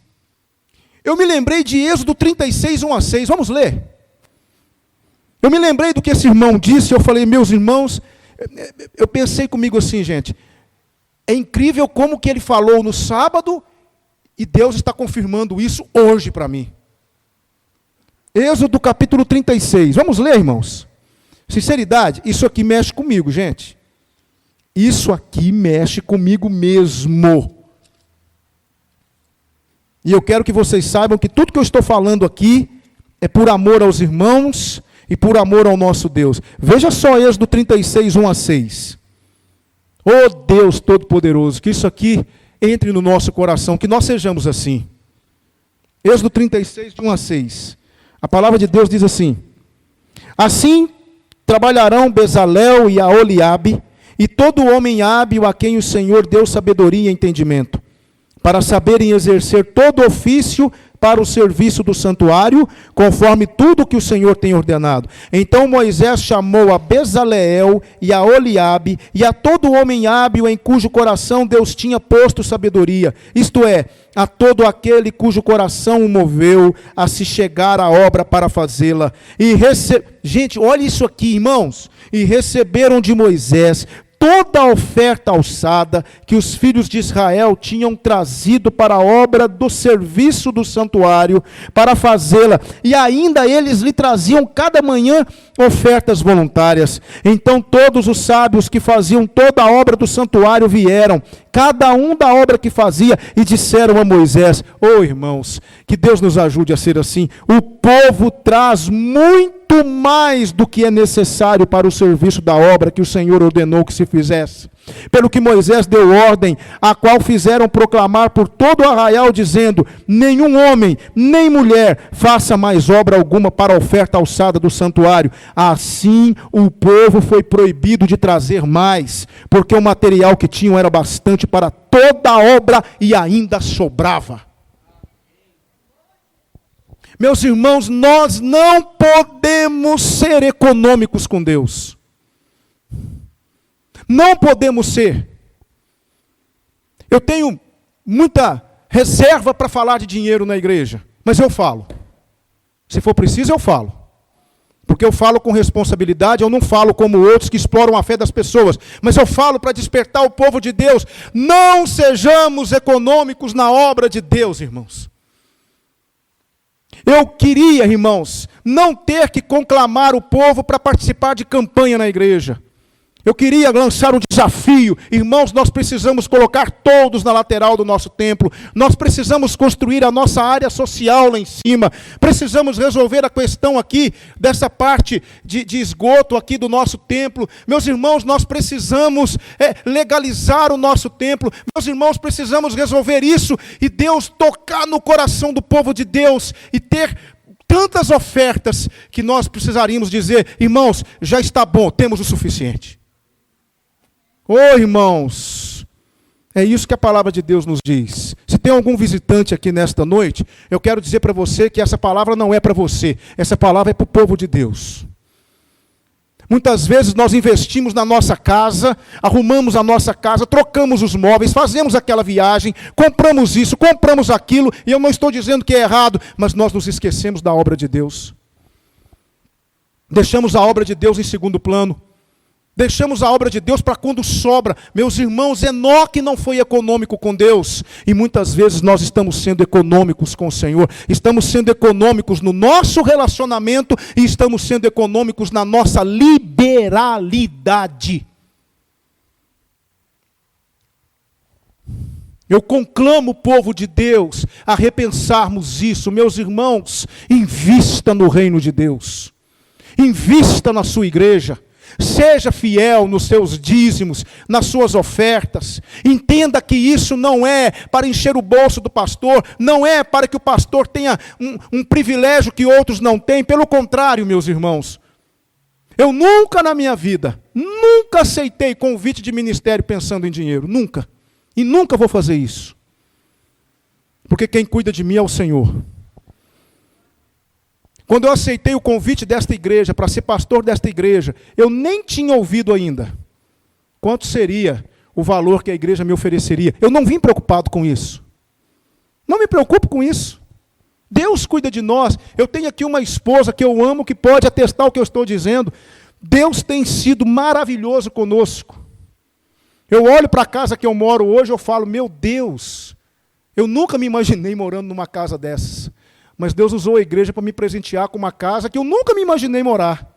eu me lembrei de Êxodo 36, 1-6, vamos ler. Eu me lembrei do que esse irmão disse, eu falei, meus irmãos, eu pensei comigo assim, gente, é incrível como que ele falou no sábado, e Deus está confirmando isso hoje para mim. Êxodo capítulo 36, vamos ler, irmãos? Sinceridade, isso aqui mexe comigo, gente. Isso aqui mexe comigo mesmo. E eu quero que vocês saibam que tudo que eu estou falando aqui é por amor aos irmãos e por amor ao nosso Deus. Veja só Êxodo 36, 1-6. Oh Deus Todo-Poderoso, que isso aqui entre no nosso coração, que nós sejamos assim. Êxodo 36, de 1 a 6. A palavra de Deus diz assim: assim trabalharão Bezalel e Aholiabe, e todo homem hábil a quem o Senhor deu sabedoria e entendimento, para saberem exercer todo ofício para o serviço do santuário, conforme tudo que o Senhor tem ordenado. Então Moisés chamou a Bezaleel e a Aholiabe e a todo homem hábil em cujo coração Deus tinha posto sabedoria, isto é, a todo aquele cujo coração o moveu a se chegar à obra para fazê-la. Gente, olha isso aqui, irmãos. E receberam de Moisés toda a oferta alçada que os filhos de Israel tinham trazido para a obra do serviço do santuário, para fazê-la, e ainda eles lhe traziam cada manhã ofertas voluntárias. Então todos os sábios que faziam toda a obra do santuário vieram, cada um da obra que fazia, e disseram a Moisés: oh irmãos, que Deus nos ajude a ser assim. O povo traz muito mais do que é necessário para o serviço da obra que o Senhor ordenou que se fizesse. Pelo que Moisés deu ordem, a qual fizeram proclamar por todo o arraial, dizendo: nenhum homem, nem mulher, faça mais obra alguma para a oferta alçada do santuário. Assim o povo foi proibido de trazer mais, porque o material que tinham era bastante para toda a obra e ainda sobrava. Meus irmãos, nós não podemos ser econômicos com Deus. Não podemos ser. Eu tenho muita reserva para falar de dinheiro na igreja, mas eu falo. Se for preciso, eu falo. Porque eu falo com responsabilidade, eu não falo como outros que exploram a fé das pessoas, mas eu falo para despertar o povo de Deus. Não sejamos econômicos na obra de Deus, irmãos. Eu queria, irmãos, não ter que conclamar o povo para participar de campanha na igreja. Eu queria lançar um desafio. Irmãos, nós precisamos colocar todos na lateral do nosso templo. Nós precisamos construir a nossa área social lá em cima. Precisamos resolver a questão aqui, dessa parte de esgoto aqui do nosso templo. Meus irmãos, nós precisamos legalizar o nosso templo. Meus irmãos, precisamos resolver isso. E Deus tocar no coração do povo de Deus e ter tantas ofertas que nós precisaríamos dizer: irmãos, já está bom, temos o suficiente. Oh, irmãos, é isso que a palavra de Deus nos diz. Se tem algum visitante aqui nesta noite, eu quero dizer para você que essa palavra não é para você. Essa palavra é para o povo de Deus. Muitas vezes nós investimos na nossa casa, arrumamos a nossa casa, trocamos os móveis, fazemos aquela viagem, compramos isso, compramos aquilo, e eu não estou dizendo que é errado, mas nós nos esquecemos da obra de Deus. Deixamos a obra de Deus em segundo plano. Deixamos a obra de Deus para quando sobra. Meus irmãos, Enoque não foi econômico com Deus. E muitas vezes nós estamos sendo econômicos com o Senhor. Estamos sendo econômicos no nosso relacionamento e estamos sendo econômicos na nossa liberalidade. Eu conclamo o povo de Deus a repensarmos isso. Meus irmãos, invista no reino de Deus. Invista na sua igreja. Seja fiel nos seus dízimos, nas suas ofertas. Entenda que isso não é para encher o bolso do pastor, não é para que o pastor tenha um privilégio que outros não têm. Pelo contrário, meus irmãos, eu nunca na minha vida, nunca aceitei convite de ministério pensando em dinheiro, nunca. E nunca vou fazer isso. Porque quem cuida de mim é o Senhor. Quando eu aceitei o convite desta igreja, para ser pastor desta igreja, eu nem tinha ouvido ainda quanto seria o valor que a igreja me ofereceria. Eu não vim preocupado com isso. Não me preocupo com isso. Deus cuida de nós. Eu tenho aqui uma esposa que eu amo, que pode atestar o que eu estou dizendo. Deus tem sido maravilhoso conosco. Eu olho para a casa que eu moro hoje, eu falo: meu Deus, eu nunca me imaginei morando numa casa dessas. Mas Deus usou a igreja para me presentear com uma casa que eu nunca me imaginei morar.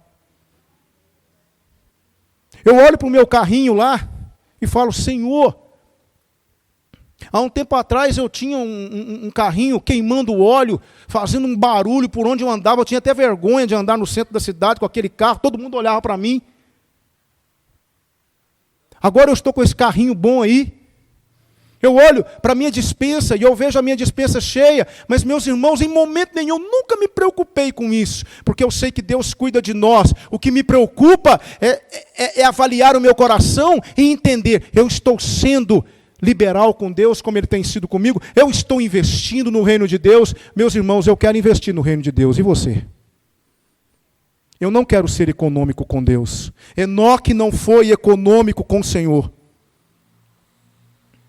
Eu olho para o meu carrinho lá e falo: Senhor, há um tempo atrás eu tinha um carrinho queimando óleo, fazendo um barulho por onde eu andava. Eu tinha até vergonha de andar no centro da cidade com aquele carro, todo mundo olhava para mim. Agora eu estou com esse carrinho bom aí. Eu olho para a minha despensa e eu vejo a minha despensa cheia. Mas, meus irmãos, em momento nenhum, nunca me preocupei com isso. Porque eu sei que Deus cuida de nós. O que me preocupa é avaliar o meu coração e entender. Eu estou sendo liberal com Deus, como Ele tem sido comigo. Eu estou investindo no reino de Deus. Meus irmãos, eu quero investir no reino de Deus. E você? Eu não quero ser econômico com Deus. Enoque não foi econômico com o Senhor.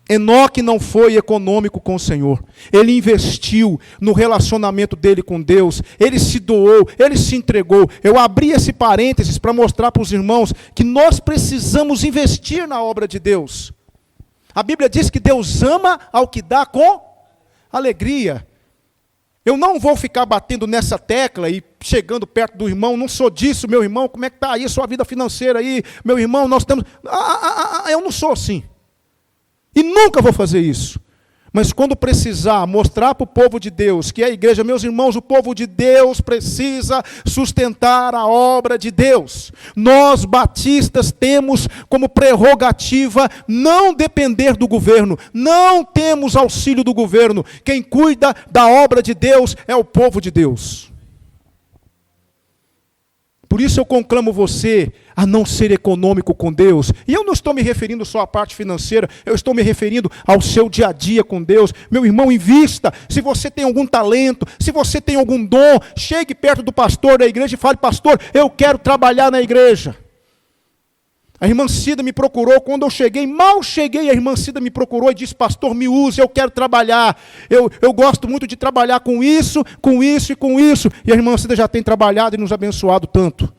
Enoque não foi econômico com o Senhor. Ele investiu no relacionamento dele com Deus. Ele se doou, ele se entregou. Eu abri esse parênteses para mostrar para os irmãos que nós precisamos investir na obra de Deus. A Bíblia diz que Deus ama ao que dá com alegria. Eu não vou ficar batendo nessa tecla e chegando perto do irmão, não sou disso, meu irmão, como é que está aí a sua vida financeira aí? Meu irmão, nós estamos... eu não sou assim. E nunca vou fazer isso. Mas quando precisar mostrar para o povo de Deus, que é a igreja, meus irmãos, o povo de Deus precisa sustentar a obra de Deus. Nós, batistas, temos como prerrogativa não depender do governo. Não temos auxílio do governo. Quem cuida da obra de Deus é o povo de Deus. Por isso eu conclamo você a não ser econômico com Deus. E eu não estou me referindo só à parte financeira, eu estou me referindo ao seu dia a dia com Deus. Meu irmão, invista. Se você tem algum talento, se você tem algum dom, chegue perto do pastor da igreja e fale: pastor, eu quero trabalhar na igreja. A irmã Cida me procurou, quando eu cheguei, mal cheguei, a irmã Cida me procurou e disse: pastor, me use, eu quero trabalhar. Eu gosto muito de trabalhar com isso e com isso. E a irmã Cida já tem trabalhado e nos abençoado tanto.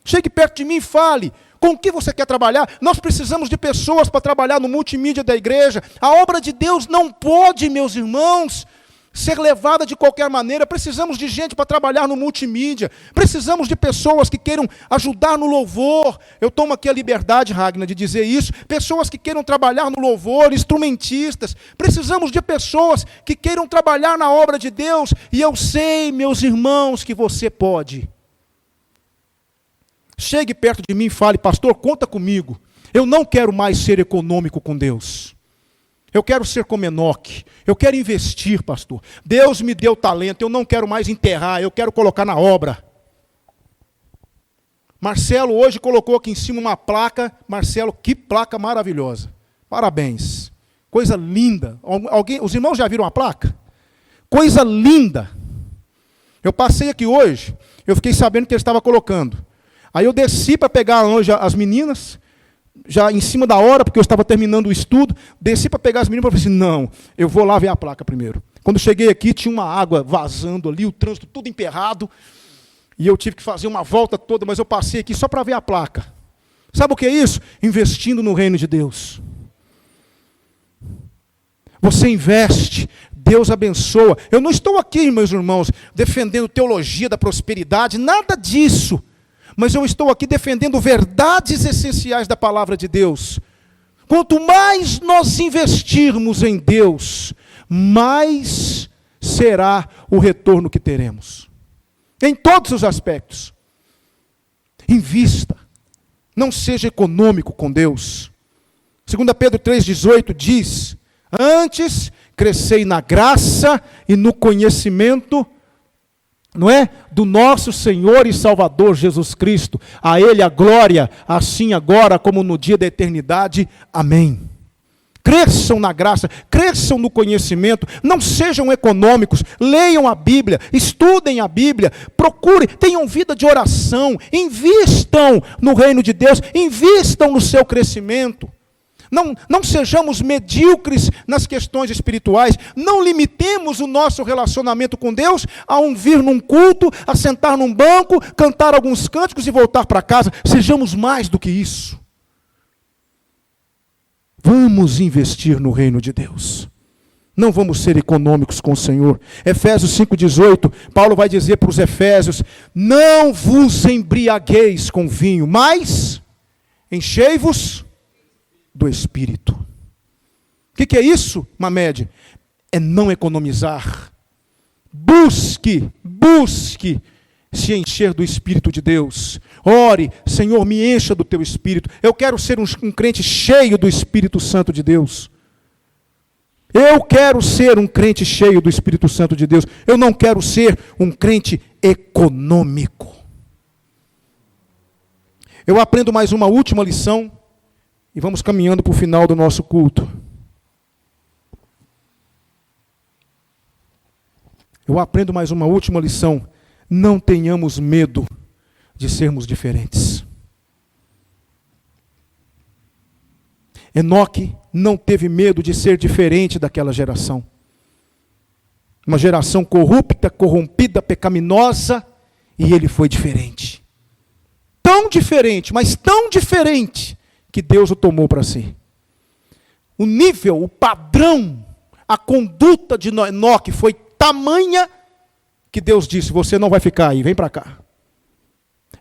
Chegue perto de mim e fale: com o que você quer trabalhar? Nós precisamos de pessoas para trabalhar no multimídia da igreja. A obra de Deus não pode, meus irmãos, ser levada de qualquer maneira. Precisamos de gente para trabalhar no multimídia. Precisamos de pessoas que queiram ajudar no louvor. Eu tomo aqui a liberdade, Ragnar, de dizer isso. Pessoas que queiram trabalhar no louvor, instrumentistas. Precisamos de pessoas que queiram trabalhar na obra de Deus. E eu sei, meus irmãos, que você pode. Chegue perto de mim e fale: pastor, conta comigo. Eu não quero mais ser econômico com Deus. Eu quero ser como Enoque. Eu quero investir, pastor. Deus me deu talento, eu não quero mais enterrar, eu quero colocar na obra. Marcelo hoje colocou aqui em cima uma placa. Marcelo, que placa maravilhosa. Parabéns. Coisa linda. Os irmãos já viram a placa? Coisa linda. Eu passei aqui hoje, eu fiquei sabendo que ele estava colocando. Aí eu desci para pegar hoje as meninas, já em cima da hora, porque eu estava terminando o estudo, desci para pegar as meninas e falei assim: não, eu vou lá ver a placa primeiro. Quando cheguei aqui, tinha uma água vazando ali, o trânsito tudo emperrado, e eu tive que fazer uma volta toda, mas eu passei aqui só para ver a placa. Sabe o que é isso? Investindo no reino de Deus. Você investe, Deus abençoa. Eu não estou aqui, meus irmãos, defendendo teologia da prosperidade, nada disso. Mas eu estou aqui defendendo verdades essenciais da palavra de Deus. Quanto mais nós investirmos em Deus, mais será o retorno que teremos. Em todos os aspectos. Invista. Não seja econômico com Deus. 2 Pedro 3,18 diz: antes crescei na graça e no conhecimento, não é? Do nosso Senhor e Salvador Jesus Cristo. A Ele a glória, assim agora como no dia da eternidade. Amém. Cresçam na graça, cresçam no conhecimento, não sejam econômicos, leiam a Bíblia, estudem a Bíblia, procurem, tenham vida de oração, invistam no reino de Deus, invistam no seu crescimento. Não sejamos medíocres nas questões espirituais. Não limitemos o nosso relacionamento com Deus a vir num culto, a sentar num banco, cantar alguns cânticos e voltar para casa. Sejamos mais do que isso. Vamos investir no reino de Deus. Não vamos ser econômicos com o Senhor. Efésios 5,18, Paulo vai dizer para os Efésios: não vos embriagueis com vinho, mas enchei-vos do Espírito. O que é isso, Mamed? É não economizar. Busque se encher do Espírito de Deus. Ore, Senhor, me encha do teu Espírito. Eu quero ser um crente cheio do Espírito Santo de Deus. Eu quero ser um crente cheio do Espírito Santo de Deus. Eu não quero ser um crente econômico. Eu aprendo mais uma última lição e vamos caminhando para o final do nosso culto. Eu aprendo mais uma última lição. Não tenhamos medo de sermos diferentes. Enoque não teve medo de ser diferente daquela geração. Uma geração corrupta, corrompida, pecaminosa, e ele foi diferente. Tão diferente, mas tão diferente, que Deus o tomou para si. O nível, o padrão, a conduta de Enoque foi tamanha que Deus disse, você não vai ficar aí, vem para cá.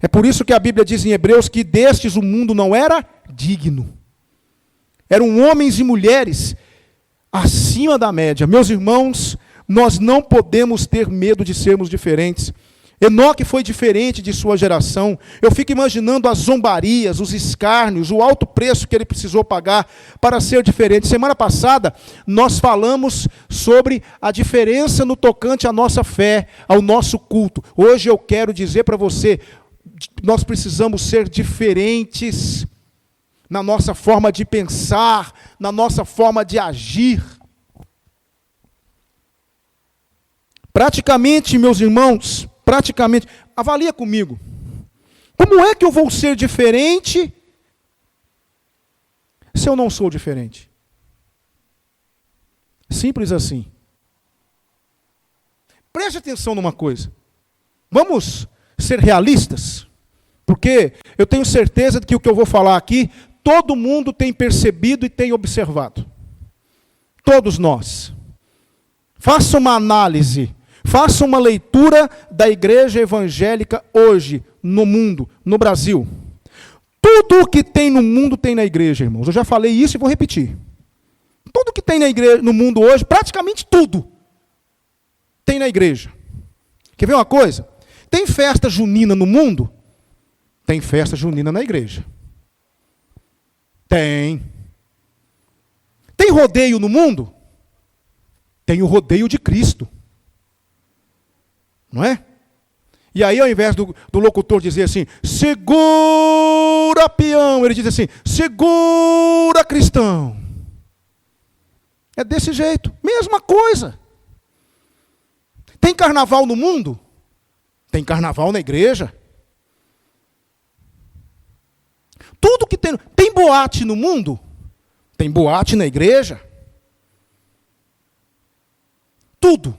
É por isso que a Bíblia diz em Hebreus que destes o mundo não era digno. Eram homens e mulheres acima da média. Meus irmãos, nós não podemos ter medo de sermos diferentes. Enoque foi diferente de sua geração. Eu fico imaginando as zombarias, os escárnios, o alto preço que ele precisou pagar para ser diferente. Semana passada, nós falamos sobre a diferença no tocante à nossa fé, ao nosso culto. Hoje eu quero dizer para você, nós precisamos ser diferentes na nossa forma de pensar, na nossa forma de agir. Praticamente, meus irmãos, avalia comigo. Como é que eu vou ser diferente se eu não sou diferente? Simples assim. Preste atenção numa coisa. Vamos ser realistas, porque eu tenho certeza de que o que eu vou falar aqui, todo mundo tem percebido e tem observado. Todos nós. Faça uma análise. Faça uma leitura da igreja evangélica hoje, no mundo, no Brasil. Tudo o que tem no mundo tem na igreja, irmãos. Eu já falei isso e vou repetir. Tudo que tem na igreja, no mundo hoje, praticamente tudo, tem na igreja. Quer ver uma coisa? Tem festa junina no mundo? Tem festa junina na igreja. Tem. Tem rodeio no mundo? Tem o rodeio de Cristo. Não é? E aí, ao invés do locutor dizer assim, segura peão, ele diz assim, segura cristão. É desse jeito, mesma coisa. Tem carnaval no mundo? Tem carnaval na igreja. Tudo que tem. Tem boate no mundo? Tem boate na igreja. Tudo.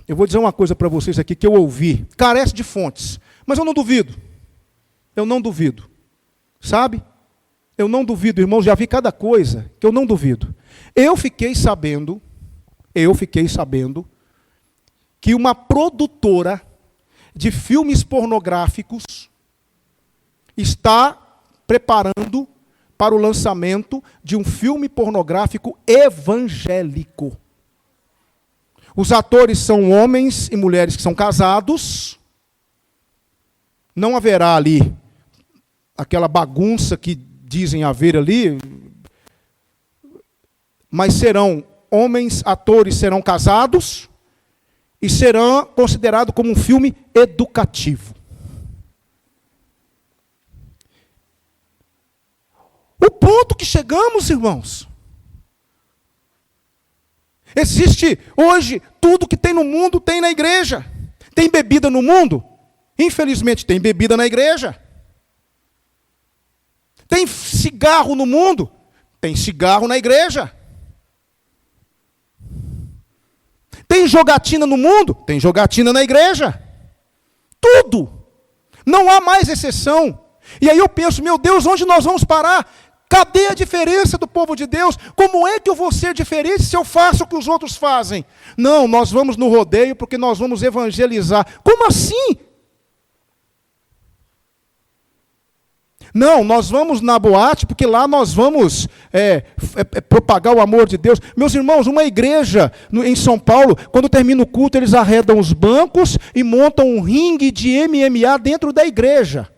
Eu vou dizer uma coisa para vocês aqui que eu ouvi. Carece de fontes. Mas eu não duvido. Eu não duvido. Sabe? Eu não duvido, irmãos. Já vi cada coisa que eu não duvido. Eu fiquei sabendo que uma produtora de filmes pornográficos está preparando para o lançamento de um filme pornográfico evangélico. Os atores são homens e mulheres que são casados. Não haverá ali aquela bagunça que dizem haver ali, mas serão homens, atores serão casados e serão considerados como um filme educativo. O ponto que chegamos, irmãos. Existe hoje, tudo que tem no mundo tem na igreja. Tem bebida no mundo? Infelizmente tem bebida na igreja. Tem cigarro no mundo? Tem cigarro na igreja. Tem jogatina no mundo? Tem jogatina na igreja. Tudo. Não há mais exceção. E aí eu penso, meu Deus, onde nós vamos parar? Cadê a diferença do povo de Deus? Como é que eu vou ser diferente se eu faço o que os outros fazem? Não, nós vamos no rodeio porque nós vamos evangelizar. Como assim? Não, nós vamos na boate porque lá nós vamos propagar o amor de Deus. Meus irmãos, uma igreja em São Paulo, quando termina o culto, eles arredam os bancos e montam um ringue de MMA dentro da igreja.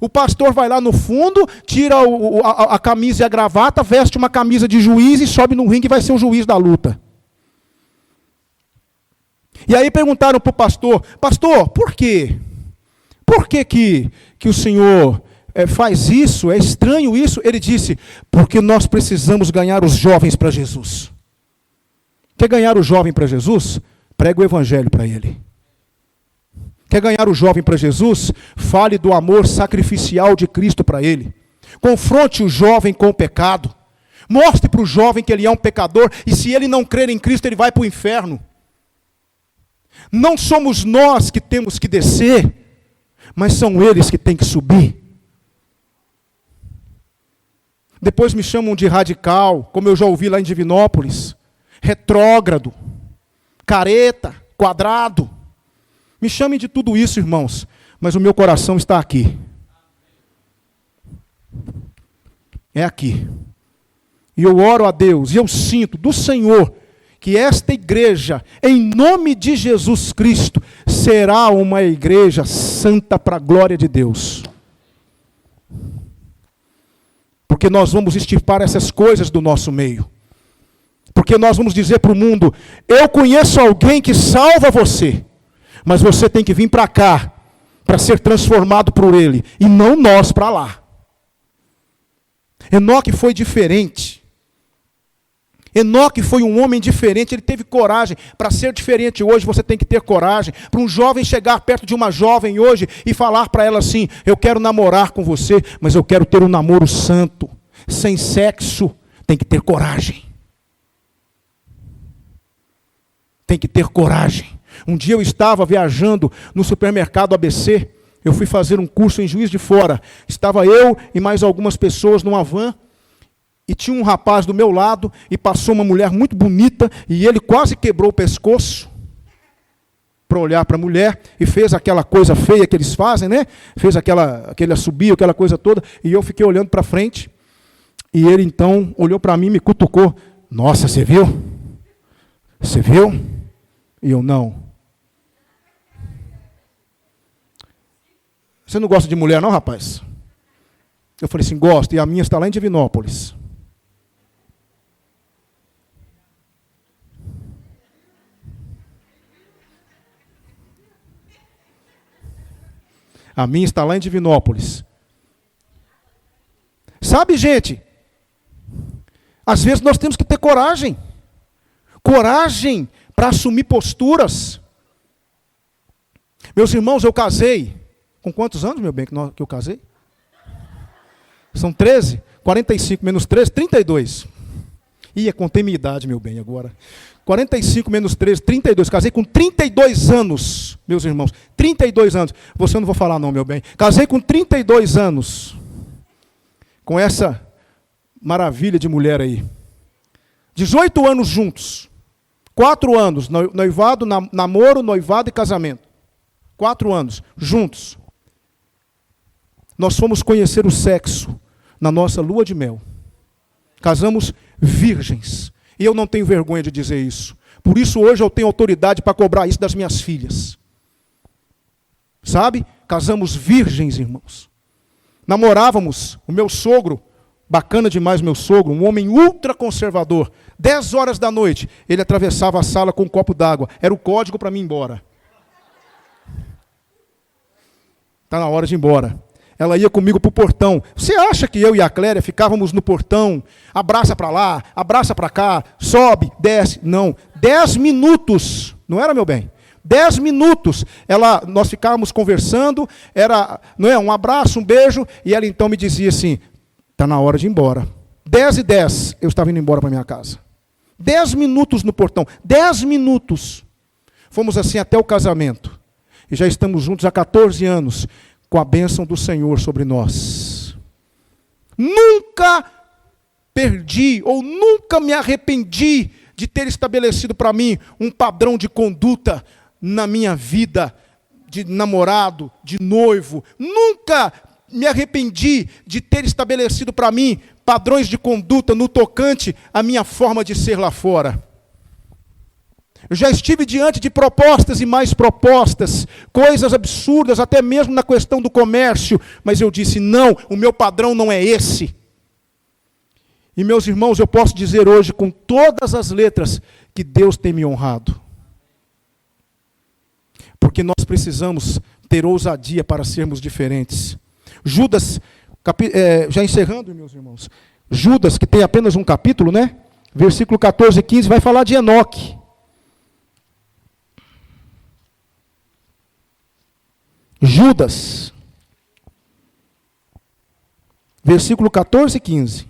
O pastor vai lá no fundo, tira a camisa e a gravata, veste uma camisa de juiz e sobe no ringue e vai ser o juiz da luta. E aí perguntaram para o pastor, por quê? Por que o senhor faz isso? É estranho isso? Ele disse, porque nós precisamos ganhar os jovens para Jesus. Quer ganhar o jovem para Jesus? Prega o evangelho para ele. Quer ganhar o jovem para Jesus? Fale do amor sacrificial de Cristo para ele. Confronte o jovem com o pecado. Mostre para o jovem que ele é um pecador e se ele não crer em Cristo, ele vai para o inferno. Não somos nós que temos que descer, mas são eles que têm que subir. Depois me chamam de radical, como eu já ouvi lá em Divinópolis, retrógrado, careta, quadrado. Me chamem de tudo isso, irmãos, mas o meu coração está aqui. É aqui. E eu oro a Deus, e eu sinto do Senhor, que esta igreja, em nome de Jesus Cristo, será uma igreja santa para a glória de Deus. Porque nós vamos extirpar essas coisas do nosso meio. Porque nós vamos dizer para o mundo, eu conheço alguém que salva você, mas você tem que vir para cá, para ser transformado por ele, e não nós para lá. Enoque foi diferente. Enoque foi um homem diferente, ele teve coragem. Para ser diferente hoje, você tem que ter coragem. Para um jovem chegar perto de uma jovem hoje e falar para ela assim, eu quero namorar com você, mas eu quero ter um namoro santo, sem sexo, tem que ter coragem. Tem que ter coragem. Um dia eu estava viajando no supermercado ABC, eu fui fazer um curso em Juiz de Fora. Estava eu e mais algumas pessoas numa van, e tinha um rapaz do meu lado, e passou uma mulher muito bonita, e ele quase quebrou o pescoço para olhar para a mulher, e fez aquela coisa feia que eles fazem, né? Fez aquele assobio, aquela coisa toda, e eu fiquei olhando para frente, e ele então olhou para mim e me cutucou. Nossa, você viu? Você viu? E eu, não. Você não gosta de mulher não, rapaz? Eu falei assim, gosto, e a minha está lá em Divinópolis. A minha está lá em Divinópolis. Sabe, gente, às vezes nós temos que ter coragem. Coragem para assumir posturas. Meus irmãos, eu casei. Com quantos anos, meu bem, que eu casei? São 13? 45 menos 13, 32. Ih, contei minha idade, meu bem, agora. 45 menos 13, 32. Casei com 32 anos, meus irmãos. 32 anos. Você eu não vou falar não, meu bem. Casei com 32 anos. Com essa maravilha de mulher aí. 18 anos juntos. 4 anos. Noivado, namoro, noivado e casamento. 4 anos juntos. Nós fomos conhecer o sexo na nossa lua de mel. Casamos virgens. E eu não tenho vergonha de dizer isso. Por isso hoje eu tenho autoridade para cobrar isso das minhas filhas. Sabe? Casamos virgens, irmãos. Namorávamos, o meu sogro, bacana demais meu sogro, um homem ultra conservador. 10 horas da noite, ele atravessava a sala com um copo d'água. Era o código para mim ir embora. Está na hora de ir embora. Ela ia comigo para o portão. Você acha que eu e a Cléria ficávamos no portão? Abraça para lá, abraça para cá, sobe, desce. Não. 10 minutos. Não era, meu bem? 10 minutos. Nós ficávamos conversando, era um abraço, um beijo, e ela então me dizia assim, está na hora de ir embora. 10:10, eu estava indo embora para minha casa. 10 minutos no portão. 10 minutos. Fomos assim até o casamento. E já estamos juntos há 14 anos. Com a bênção do Senhor sobre nós. Nunca perdi, ou nunca me arrependi de ter estabelecido para mim um padrão de conduta na minha vida, de namorado, de noivo. Nunca me arrependi de ter estabelecido para mim padrões de conduta no tocante à minha forma de ser lá fora. Eu já estive diante de propostas e mais propostas, coisas absurdas, até mesmo na questão do comércio, mas eu disse, não, o meu padrão não é esse. E meus irmãos, eu posso dizer hoje com todas as letras que Deus tem me honrado. Porque nós precisamos ter ousadia para sermos diferentes. Judas, já encerrando, meus irmãos, Judas, que tem apenas um capítulo, né? Versículo 14 e 15, vai falar de Enoque. Judas, versículo 14 e 15.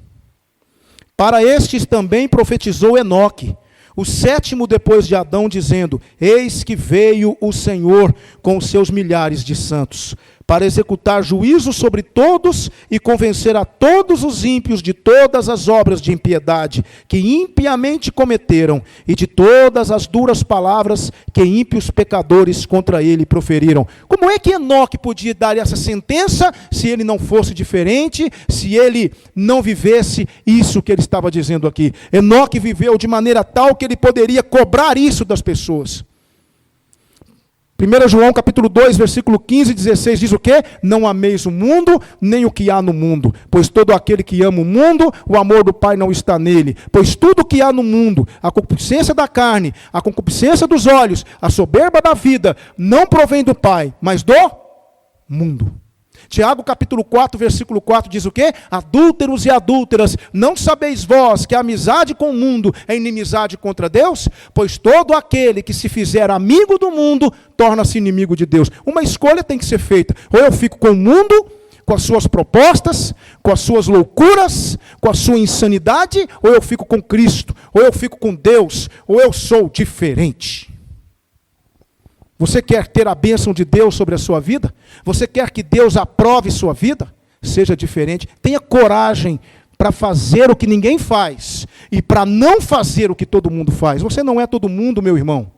Para estes também profetizou Enoque, o sétimo depois de Adão, dizendo: eis que veio o Senhor com os seus milhares de santos, para executar juízo sobre todos e convencer a todos os ímpios de todas as obras de impiedade que impiamente cometeram e de todas as duras palavras que ímpios pecadores contra ele proferiram. Como é que Enoque podia dar essa sentença se ele não fosse diferente, se ele não vivesse isso que ele estava dizendo aqui? Enoque viveu de maneira tal que ele poderia cobrar isso das pessoas. 1 João capítulo 2, versículo 15 e 16 diz o quê? Não ameis o mundo, nem o que há no mundo. Pois todo aquele que ama o mundo, o amor do Pai não está nele. Pois tudo o que há no mundo, a concupiscência da carne, a concupiscência dos olhos, a soberba da vida, não provém do Pai, mas do mundo. Tiago capítulo 4, versículo 4 diz o quê? Adúlteros e adúlteras, não sabeis vós que a amizade com o mundo é inimizade contra Deus? Pois todo aquele que se fizer amigo do mundo, torna-se inimigo de Deus. Uma escolha tem que ser feita. Ou eu fico com o mundo, com as suas propostas, com as suas loucuras, com a sua insanidade, ou eu fico com Cristo, ou eu fico com Deus, ou eu sou diferente. Você quer ter a bênção de Deus sobre a sua vida? Você quer que Deus aprove sua vida? Seja diferente. Tenha coragem para fazer o que ninguém faz e para não fazer o que todo mundo faz. Você não é todo mundo, meu irmão.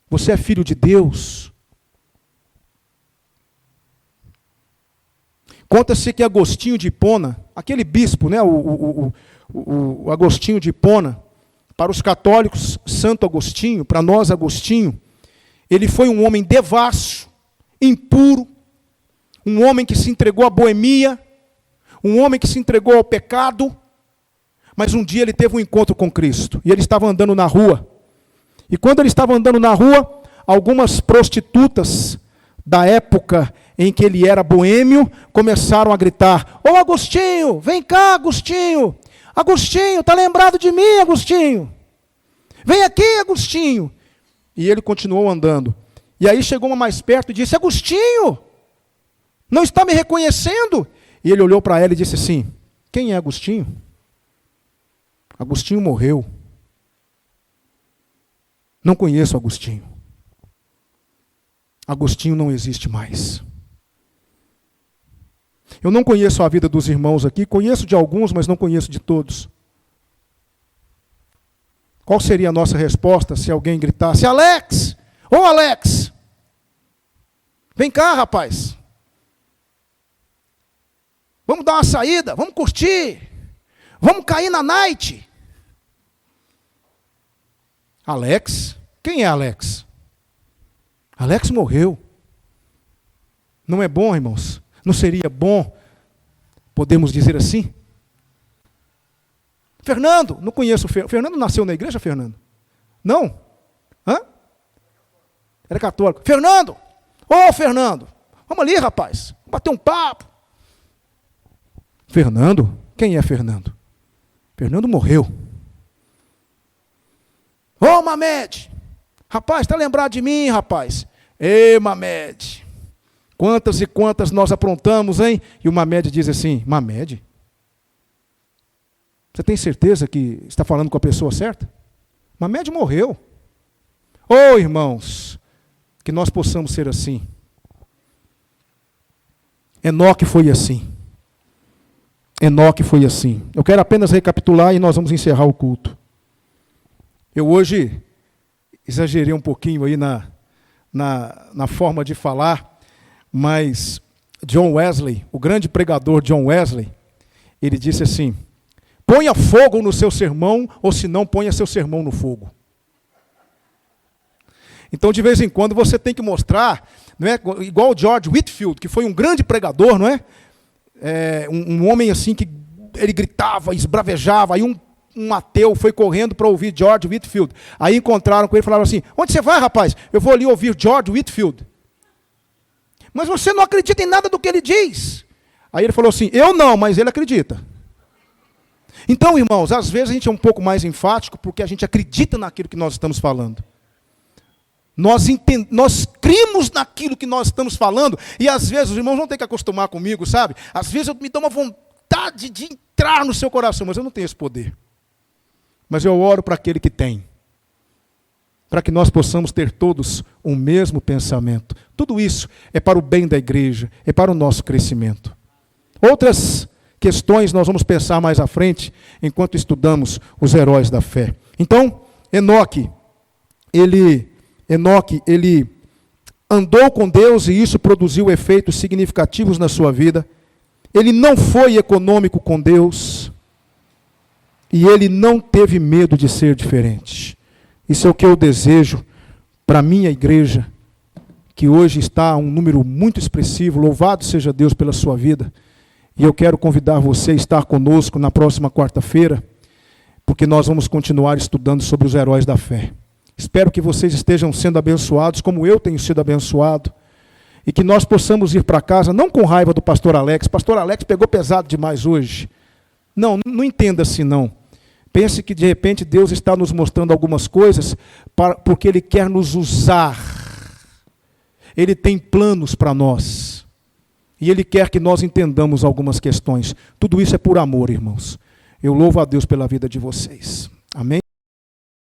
Você é filho de Deus. Conta-se que Agostinho de Hipona, aquele bispo, né, o Agostinho de Hipona, para os católicos, Santo Agostinho, para nós, Agostinho, ele foi um homem devasso, impuro, um homem que se entregou à boemia, um homem que se entregou ao pecado, mas um dia ele teve um encontro com Cristo, e ele estava andando na rua. E quando ele estava andando na rua, algumas prostitutas da época em que ele era boêmio começaram a gritar: ô Agostinho, vem cá, Agostinho! Agostinho, está lembrado de mim, Agostinho? Vem aqui, Agostinho! E ele continuou andando. E aí chegou uma mais perto e disse: Agostinho, não está me reconhecendo? E ele olhou para ela e disse assim: quem é Agostinho? Agostinho morreu. Não conheço Agostinho. Agostinho não existe mais. Eu não conheço a vida dos irmãos aqui, conheço de alguns, mas não conheço de todos. Qual seria a nossa resposta se alguém gritasse: Alex! Ô Alex! Vem cá, rapaz! Vamos dar uma saída, vamos curtir, vamos cair na night. Alex? Quem é Alex? Alex morreu. Não é bom, irmãos? Não seria bom, podemos dizer assim? Fernando, não conheço o Fernando. Fernando nasceu na igreja, Fernando? Não? Hã? Era católico. Fernando! Ô, Fernando! Vamos ali, rapaz. Vamos bater um papo. Fernando? Quem é Fernando? Fernando morreu. Ô, Mamed! Rapaz, está lembrado de mim, rapaz? Ei, Mamed! Quantas e quantas nós aprontamos, hein? E o Mamed diz assim: Mamed? Você tem certeza que está falando com a pessoa certa? Mamed morreu. Oh, irmãos, que nós possamos ser assim. Enoque foi assim. Enoque foi assim. Eu quero apenas recapitular e nós vamos encerrar o culto. Eu hoje exagerei um pouquinho aí na forma de falar, mas John Wesley, o grande pregador John Wesley, ele disse assim: ponha fogo no seu sermão, ou se não, ponha seu sermão no fogo. Então, de vez em quando, você tem que mostrar, não é? Igual o George Whitefield, que foi um grande pregador, não é? Um homem assim que ele gritava, esbravejava, aí um ateu foi correndo para ouvir George Whitefield. Aí encontraram com ele e falaram assim: onde você vai, rapaz? Eu vou ali ouvir George Whitefield. Mas você não acredita em nada do que ele diz. Aí ele falou assim: eu não, mas ele acredita. Então, irmãos, às vezes a gente é um pouco mais enfático porque a gente acredita naquilo que nós estamos falando. Nós cremos naquilo que nós estamos falando, e às vezes os irmãos vão ter que acostumar comigo, sabe? Às vezes eu me dou uma vontade de entrar no seu coração, mas eu não tenho esse poder. Mas eu oro para aquele que tem, para que nós possamos ter todos o mesmo pensamento. Tudo isso é para o bem da igreja, é para o nosso crescimento. Outras questões nós vamos pensar mais à frente, enquanto estudamos os heróis da fé. Então, Enoque, ele andou com Deus e isso produziu efeitos significativos na sua vida. Ele não foi econômico com Deus e ele não teve medo de ser diferente. Isso é o que eu desejo para a minha igreja, que hoje está um número muito expressivo. Louvado seja Deus pela sua vida. E eu quero convidar você a estar conosco na próxima quarta-feira, porque nós vamos continuar estudando sobre os heróis da fé. Espero que vocês estejam sendo abençoados, como eu tenho sido abençoado, e que nós possamos ir para casa, não com raiva do pastor Alex. Pastor Alex pegou pesado demais hoje. Não entenda assim não. Pense que de repente Deus está nos mostrando algumas coisas, porque Ele quer nos usar. Ele tem planos para nós. E Ele quer que nós entendamos algumas questões. Tudo isso é por amor, irmãos. Eu louvo a Deus pela vida de vocês. Amém?